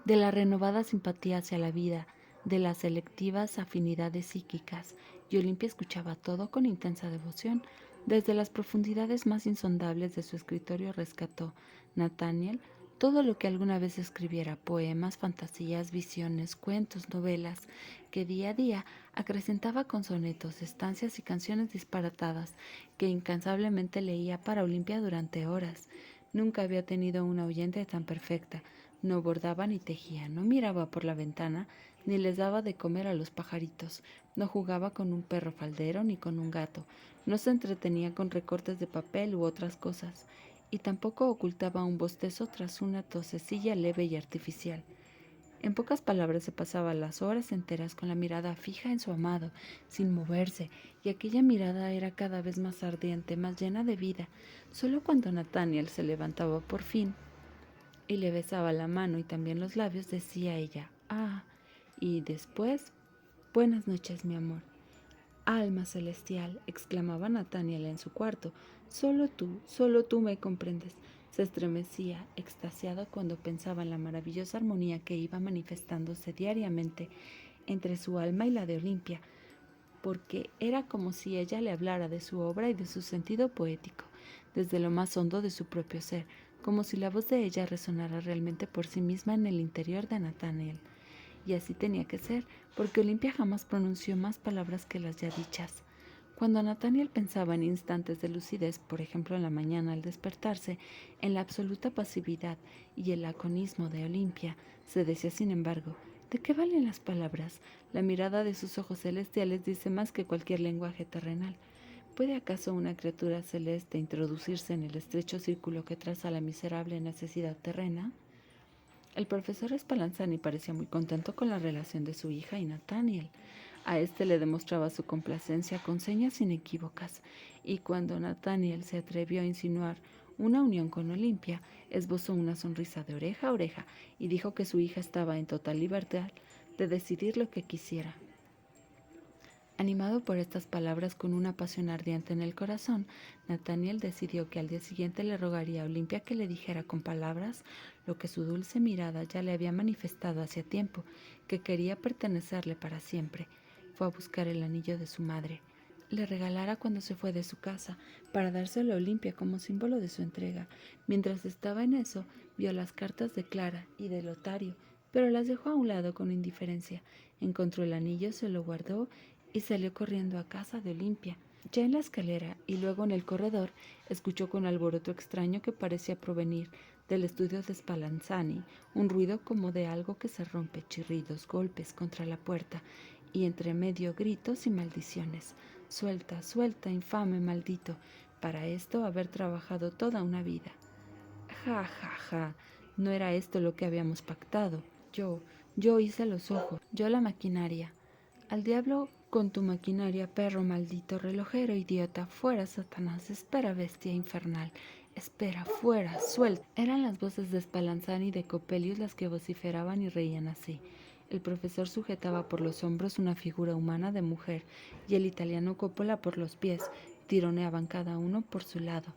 de la renovada simpatía hacia la vida, de las selectivas afinidades psíquicas, y Olimpia escuchaba todo con intensa devoción. Desde las profundidades más insondables de su escritorio rescató Nathaniel todo lo que alguna vez escribiera: poemas, fantasías, visiones, cuentos, novelas, que día a día acrecentaba con sonetos, estancias y canciones disparatadas, que incansablemente leía para Olimpia durante horas. Nunca había tenido una oyente tan perfecta. No bordaba ni tejía, no miraba por la ventana, ni les daba de comer a los pajaritos, no jugaba con un perro faldero ni con un gato, no se entretenía con recortes de papel u otras cosas, y tampoco ocultaba un bostezo tras una tosecilla leve y artificial. En pocas palabras, se pasaba las horas enteras con la mirada fija en su amado, sin moverse, y aquella mirada era cada vez más ardiente, más llena de vida. Solo cuando Nathaniel se levantaba por fin y le besaba la mano y también los labios, decía ella: «Ah», y después: «Buenas noches, mi amor». «Alma celestial», exclamaba Nathaniel en su cuarto, solo tú me comprendes». Se estremecía, extasiado, cuando pensaba en la maravillosa armonía que iba manifestándose diariamente entre su alma y la de Olimpia, porque era como si ella le hablara de su obra y de su sentido poético, desde lo más hondo de su propio ser, como si la voz de ella resonara realmente por sí misma en el interior de Nathaniel. Y así tenía que ser, porque Olimpia jamás pronunció más palabras que las ya dichas. Cuando Nathaniel pensaba en instantes de lucidez, por ejemplo en la mañana al despertarse, en la absoluta pasividad y el laconismo de Olimpia, se decía sin embargo: «¿De qué valen las palabras? La mirada de sus ojos celestiales dice más que cualquier lenguaje terrenal. ¿Puede acaso una criatura celeste introducirse en el estrecho círculo que traza la miserable necesidad terrena?». El profesor Spallanzani parecía muy contento con la relación de su hija y Nathaniel. A este le demostraba su complacencia con señas inequívocas, y cuando Nathaniel se atrevió a insinuar una unión con Olimpia, esbozó una sonrisa de oreja a oreja y dijo que su hija estaba en total libertad de decidir lo que quisiera. Animado por estas palabras, con una pasión ardiente en el corazón, Nathaniel decidió que al día siguiente le rogaría a Olimpia que le dijera con palabras lo que su dulce mirada ya le había manifestado hacía tiempo, que quería pertenecerle para siempre. Fue a buscar el anillo de su madre. Le regalara cuando se fue de su casa, para dárselo a Olimpia como símbolo de su entrega. Mientras estaba en eso, vio las cartas de Clara y de Lotario, pero las dejó a un lado con indiferencia. Encontró el anillo, se lo guardó y salió corriendo a casa de Olimpia. Ya en la escalera y luego en el corredor, escuchó con alboroto extraño, que parecía provenir del estudio de Spallanzani, un ruido como de algo que se rompe, chirridos, golpes contra la puerta, y entre medio gritos y maldiciones. «Suelta, suelta, infame, maldito, para esto haber trabajado toda una vida». «Ja, ja, ja, no era esto lo que habíamos pactado. Yo hice los ojos, yo la maquinaria». «Al diablo con tu maquinaria, perro maldito, relojero, idiota, fuera, Satanás, espera, bestia infernal, espera, fuera, suelta». Eran las voces de Spallanzani y de Coppelius las que vociferaban y reían así. El profesor sujetaba por los hombros una figura humana de mujer y el italiano Coppola por los pies. Tironeaban cada uno por su lado,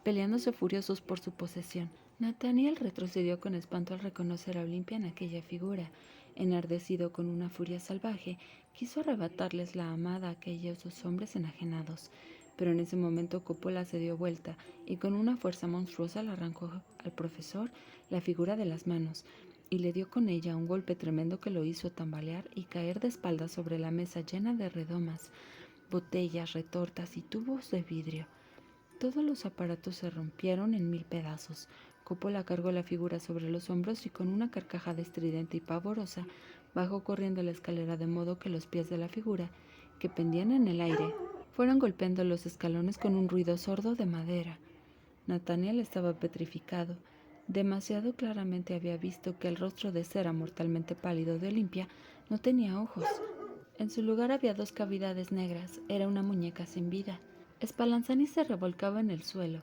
peleándose furiosos por su posesión. Nathaniel retrocedió con espanto al reconocer a Olimpia en aquella figura. Enardecido con una furia salvaje, quiso arrebatarles la amada a aquellos dos hombres enajenados. Pero en ese momento Coppola se dio vuelta y con una fuerza monstruosa le arrancó al profesor la figura de las manos y le dio con ella un golpe tremendo que lo hizo tambalear y caer de espaldas sobre la mesa llena de redomas, botellas, retortas y tubos de vidrio. Todos los aparatos se rompieron en 1000 pedazos. Coppola cargó la figura sobre los hombros y con una carcajada estridente y pavorosa bajó corriendo la escalera de modo que los pies de la figura, que pendían en el aire, fueron golpeando los escalones con un ruido sordo de madera. Nathaniel estaba petrificado. Demasiado claramente había visto que el rostro de cera mortalmente pálido de Olimpia no tenía ojos. En su lugar había 2 cavidades negras. Era una muñeca sin vida. Spallanzani se revolcaba en el suelo.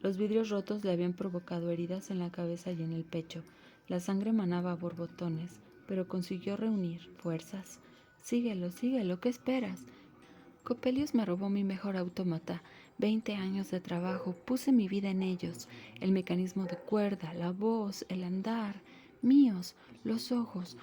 Los vidrios rotos le habían provocado heridas en la cabeza y en el pecho. La sangre manaba a borbotones, pero consiguió reunir fuerzas. Síguelo, síguelo, ¿qué esperas? Coppelius me robó mi mejor autómata. 20 años de trabajo, puse mi vida en ellos. El mecanismo de cuerda, la voz, el andar. Míos, los ojos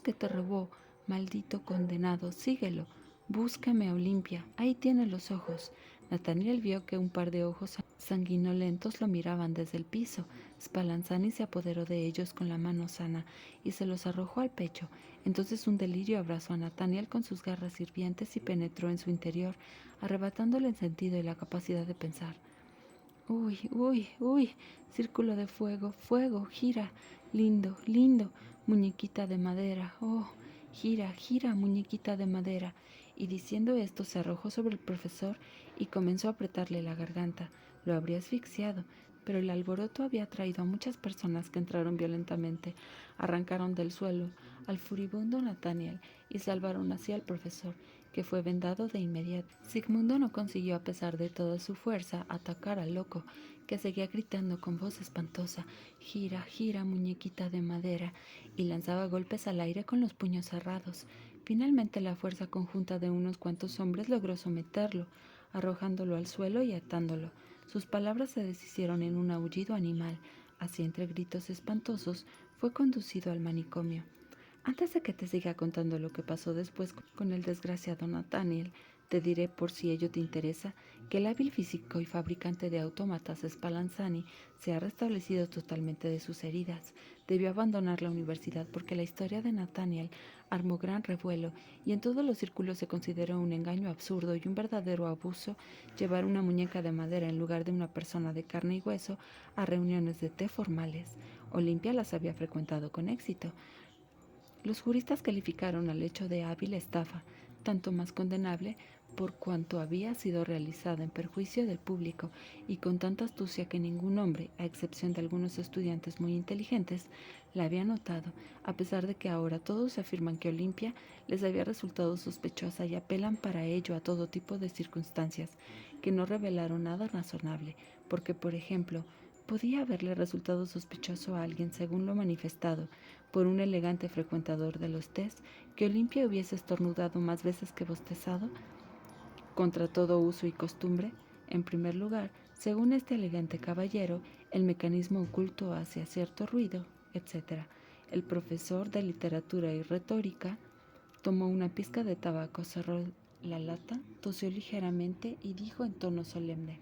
que te robó. Maldito condenado, síguelo. Búscame a Olimpia, ahí tiene los ojos. Nathaniel vio que un par de ojos sanguinolentos lo miraban desde el piso. Spallanzani se apoderó de ellos con la mano sana y se los arrojó al pecho. Entonces un delirio abrazó a Nathaniel con sus garras hirvientes y penetró en su interior, arrebatándole el sentido y la capacidad de pensar. Uy, uy, uy, círculo de fuego, fuego, gira, lindo, lindo, muñequita de madera, oh, gira, gira, muñequita de madera. Y diciendo esto se arrojó sobre el profesor y comenzó a apretarle la garganta. Lo habría asfixiado, pero el alboroto había atraído a muchas personas que entraron violentamente, arrancaron del suelo al furibundo Nathaniel y salvaron así al profesor, que fue vendado de inmediato. Sigmundo no consiguió, a pesar de toda su fuerza, atacar al loco, que seguía gritando con voz espantosa, gira, gira, muñequita de madera, y lanzaba golpes al aire con los puños cerrados. Finalmente la fuerza conjunta de unos cuantos hombres logró someterlo, arrojándolo al suelo y atándolo. Sus palabras se deshicieron en un aullido animal. Así, entre gritos espantosos, fue conducido al manicomio. Antes de que te siga contando lo que pasó después con el desgraciado Nathaniel, te diré, por si ello te interesa, que el hábil físico y fabricante de autómatas Spallanzani se ha restablecido totalmente de sus heridas. Debió abandonar la universidad porque la historia de Nathaniel armó gran revuelo y en todos los círculos se consideró un engaño absurdo y un verdadero abuso llevar una muñeca de madera en lugar de una persona de carne y hueso a reuniones de té formales. Olimpia las había frecuentado con éxito. Los juristas calificaron al hecho de hábil estafa, tanto más condenable por cuanto había sido realizada en perjuicio del público y con tanta astucia que ningún hombre, a excepción de algunos estudiantes muy inteligentes, la había notado, a pesar de que ahora todos afirman que Olimpia les había resultado sospechosa y apelan para ello a todo tipo de circunstancias, que no revelaron nada razonable, porque, por ejemplo, podía haberle resultado sospechoso a alguien, según lo manifestado por un elegante frecuentador de los tés, que Olimpia hubiese estornudado más veces que bostezado. Contra todo uso y costumbre, en primer lugar, según este elegante caballero, el mecanismo oculto hace cierto ruido, etc. El profesor de literatura y retórica tomó una pizca de tabaco, cerró la lata, tosió ligeramente y dijo en tono solemne: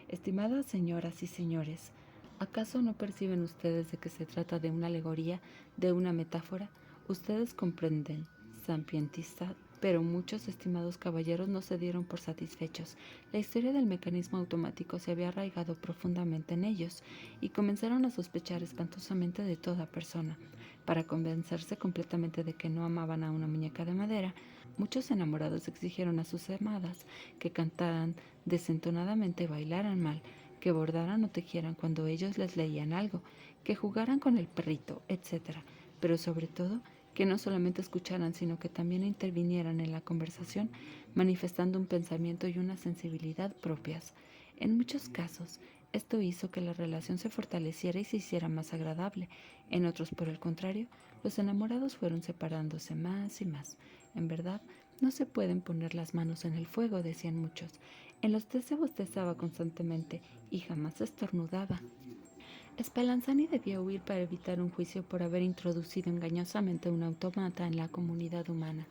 Estimadas señoras y señores, ¿acaso no perciben ustedes de que se trata de una alegoría, de una metáfora? Ustedes comprenden, sapientista, pero muchos estimados caballeros no se dieron por satisfechos. La historia del mecanismo automático se había arraigado profundamente en ellos y comenzaron a sospechar espantosamente de toda persona. Para convencerse completamente de que no amaban a una muñeca de madera, muchos enamorados exigieron a sus amadas que cantaran desentonadamente, bailaran mal, que bordaran o tejieran cuando ellos les leían algo, que jugaran con el perrito, etc. Pero sobre todo, que no solamente escucharan, sino que también intervinieran en la conversación, manifestando un pensamiento y una sensibilidad propias. En muchos casos, esto hizo que la relación se fortaleciera y se hiciera más agradable. En otros, por el contrario, Los enamorados fueron separándose más y más. En verdad, no se pueden poner las manos en el fuego, decían muchos. En los tés se bostezaba constantemente y jamás estornudaba. Spallanzani debía huir para evitar un juicio por haber introducido engañosamente un autómata en la comunidad humana.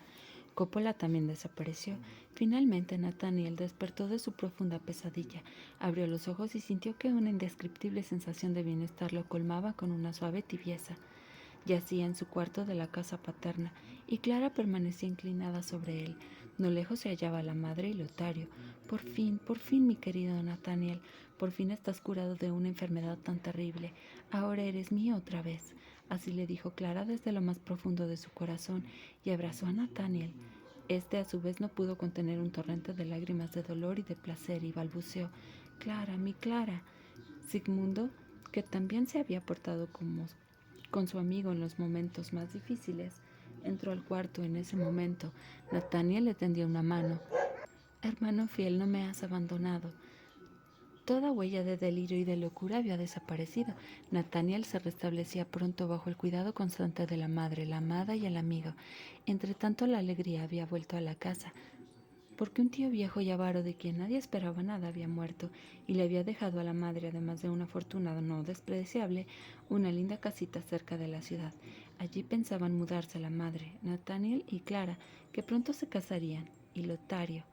Coppola también desapareció. Finalmente Nathaniel despertó de su profunda pesadilla, abrió los ojos y sintió que una indescriptible sensación de bienestar lo colmaba con una suave tibieza. Yacía en su cuarto de la casa paterna, y Clara permanecía inclinada sobre él. No lejos se hallaba la madre y Lotario. Por fin, mi querido Nathaniel, por fin estás curado de una enfermedad tan terrible. Ahora eres mío otra vez. Así le dijo Clara desde lo más profundo de su corazón, y abrazó a Nathaniel. Este a su vez no pudo contener un torrente de lágrimas de dolor y de placer, y balbuceó: Clara, mi Clara. Sigmundo, que también se había portado con su amigo en los momentos más difíciles, entró al cuarto en ese momento. Nathaniel le tendió una mano. Hermano fiel, no me has abandonado. Toda huella de delirio y de locura había desaparecido. Nathaniel se restablecía pronto bajo el cuidado constante de la madre, la amada y el amigo. Entretanto, la alegría había vuelto a la casa, porque un tío viejo y avaro de quien nadie esperaba nada había muerto y le había dejado a la madre, además de una fortuna no despreciable, una linda casita cerca de la ciudad. Allí pensaban mudarse la madre, Nathaniel y Clara, que pronto se casarían, y Lotario.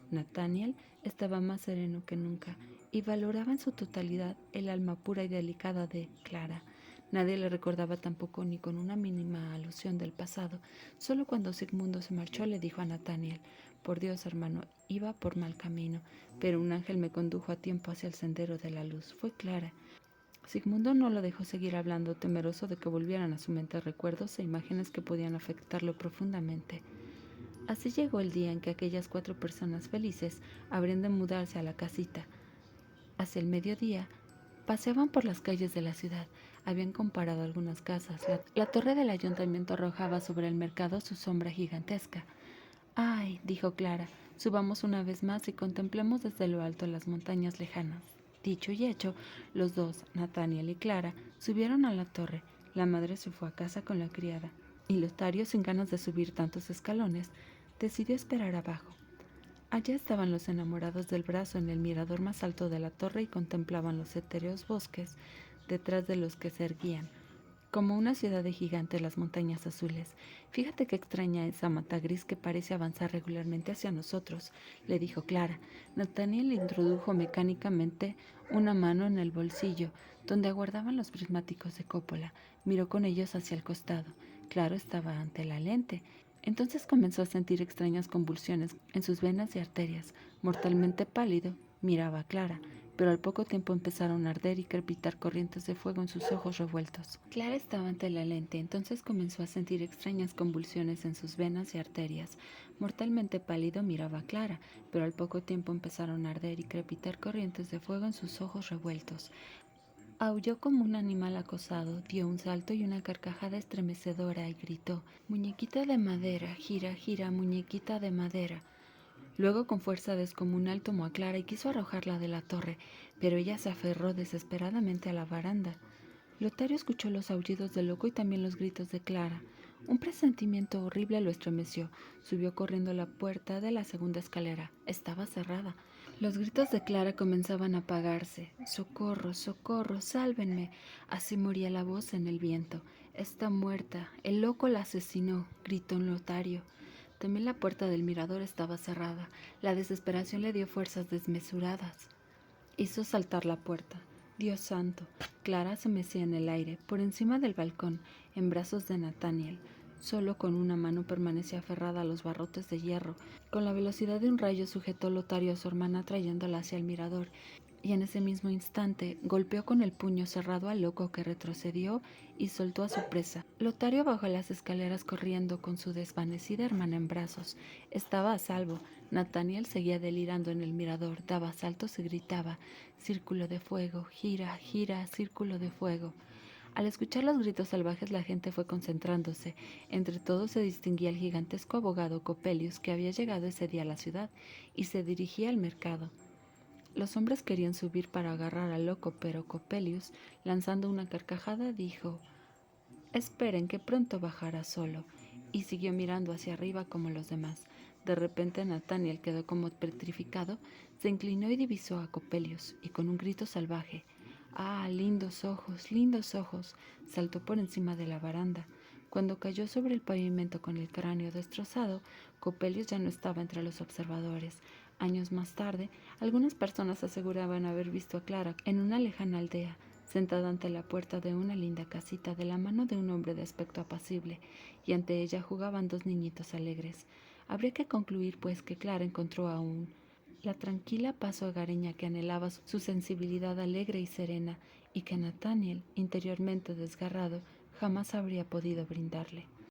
Nathaniel estaba más sereno que nunca y valoraba en su totalidad el alma pura y delicada de Clara. Nadie le recordaba tampoco ni con una mínima alusión del pasado. Solo cuando Sigmundo se marchó le dijo a Nathaniel: Por Dios, hermano, iba por mal camino, pero un ángel me condujo a tiempo hacia el sendero de la luz. Fue Clara. Sigmundo no lo dejó seguir hablando, temeroso de que volvieran a su mente recuerdos e imágenes que podían afectarlo profundamente. Así llegó el día en que aquellas 4 personas felices habrían de mudarse a la casita. Hacia el mediodía, paseaban por las calles de la ciudad. Habían comparado algunas casas. La torre del ayuntamiento arrojaba sobre el mercado su sombra gigantesca. «Ay», dijo Clara, «subamos una vez más y contemplemos desde lo alto las montañas lejanas». Dicho y hecho, los dos, Nathaniel y Clara, subieron a la torre. La madre se fue a casa con la criada, y Lotario, sin ganas de subir tantos escalones, decidió esperar abajo. Allá estaban los enamorados del brazo en el mirador más alto de la torre y contemplaban los etéreos bosques detrás de los que se erguían, como una ciudad de gigantes, las montañas azules. «Fíjate qué extraña esa mata gris que parece avanzar regularmente hacia nosotros», le dijo Clara. Nathaniel introdujo mecánicamente una mano en el bolsillo donde aguardaban los prismáticos de Coppola. Miró con ellos hacia el costado. Claro, estaba ante la lente. Entonces comenzó a sentir extrañas convulsiones en sus venas y arterias. Mortalmente pálido, miraba a Clara, pero al poco tiempo empezaron a arder y crepitar corrientes de fuego en sus ojos revueltos. Clara estaba ante la lente, entonces comenzó a sentir extrañas convulsiones en sus venas y arterias. Mortalmente pálido miraba a Clara, pero al poco tiempo empezaron a arder y crepitar corrientes de fuego en sus ojos revueltos. Aulló como un animal acosado, dio un salto y una carcajada estremecedora y gritó: «Muñequita de madera, gira, gira, muñequita de madera». Luego con fuerza descomunal tomó a Clara y quiso arrojarla de la torre, pero ella se aferró desesperadamente a la baranda. Lotario escuchó los aullidos del loco y también los gritos de Clara. Un presentimiento horrible lo estremeció. Subió corriendo a la puerta de la segunda escalera. Estaba cerrada. Los gritos de Clara comenzaban a apagarse. «¡Socorro, socorro, sálvenme!». Así moría la voz en el viento. «Está muerta. El loco la asesinó», gritó un Lotario. También la puerta del mirador estaba cerrada. La desesperación le dio fuerzas desmesuradas. Hizo saltar la puerta. Dios santo. Clara se mecía en el aire, por encima del balcón, en brazos de Nathaniel. Solo con una mano permanecía aferrada a los barrotes de hierro. Con la velocidad de un rayo sujetó Lotario a su hermana trayéndola hacia el mirador, y en ese mismo instante golpeó con el puño cerrado al loco, que retrocedió y soltó a su presa. Lotario bajó las escaleras corriendo con su desvanecida hermana en brazos. Estaba a salvo. Nathaniel seguía delirando en el mirador, daba saltos y gritaba: «Círculo de fuego, gira, gira, círculo de fuego». Al escuchar los gritos salvajes, la gente fue concentrándose. Entre todos se distinguía el gigantesco abogado Coppelius, que había llegado ese día a la ciudad y se dirigía al mercado. Los hombres querían subir para agarrar al loco, pero Coppelius, lanzando una carcajada, dijo: Esperen que pronto bajará solo. Y siguió mirando hacia arriba como los demás. De repente Nathaniel quedó como petrificado, se inclinó y divisó a Copelius, y con un grito salvaje, ¡ah, lindos ojos, lindos ojos!, saltó por encima de la baranda. Cuando cayó sobre el pavimento con el cráneo destrozado, Copelius ya no estaba entre los observadores. Años más tarde, algunas personas aseguraban haber visto a Clara en una lejana aldea, sentada ante la puerta de una linda casita de la mano de un hombre de aspecto apacible, y ante ella jugaban dos niñitos alegres. Habría que concluir, pues, que Clara encontró aún la tranquila paz hogareña que anhelaba su sensibilidad alegre y serena, y que Nathaniel, interiormente desgarrado, jamás habría podido brindarle.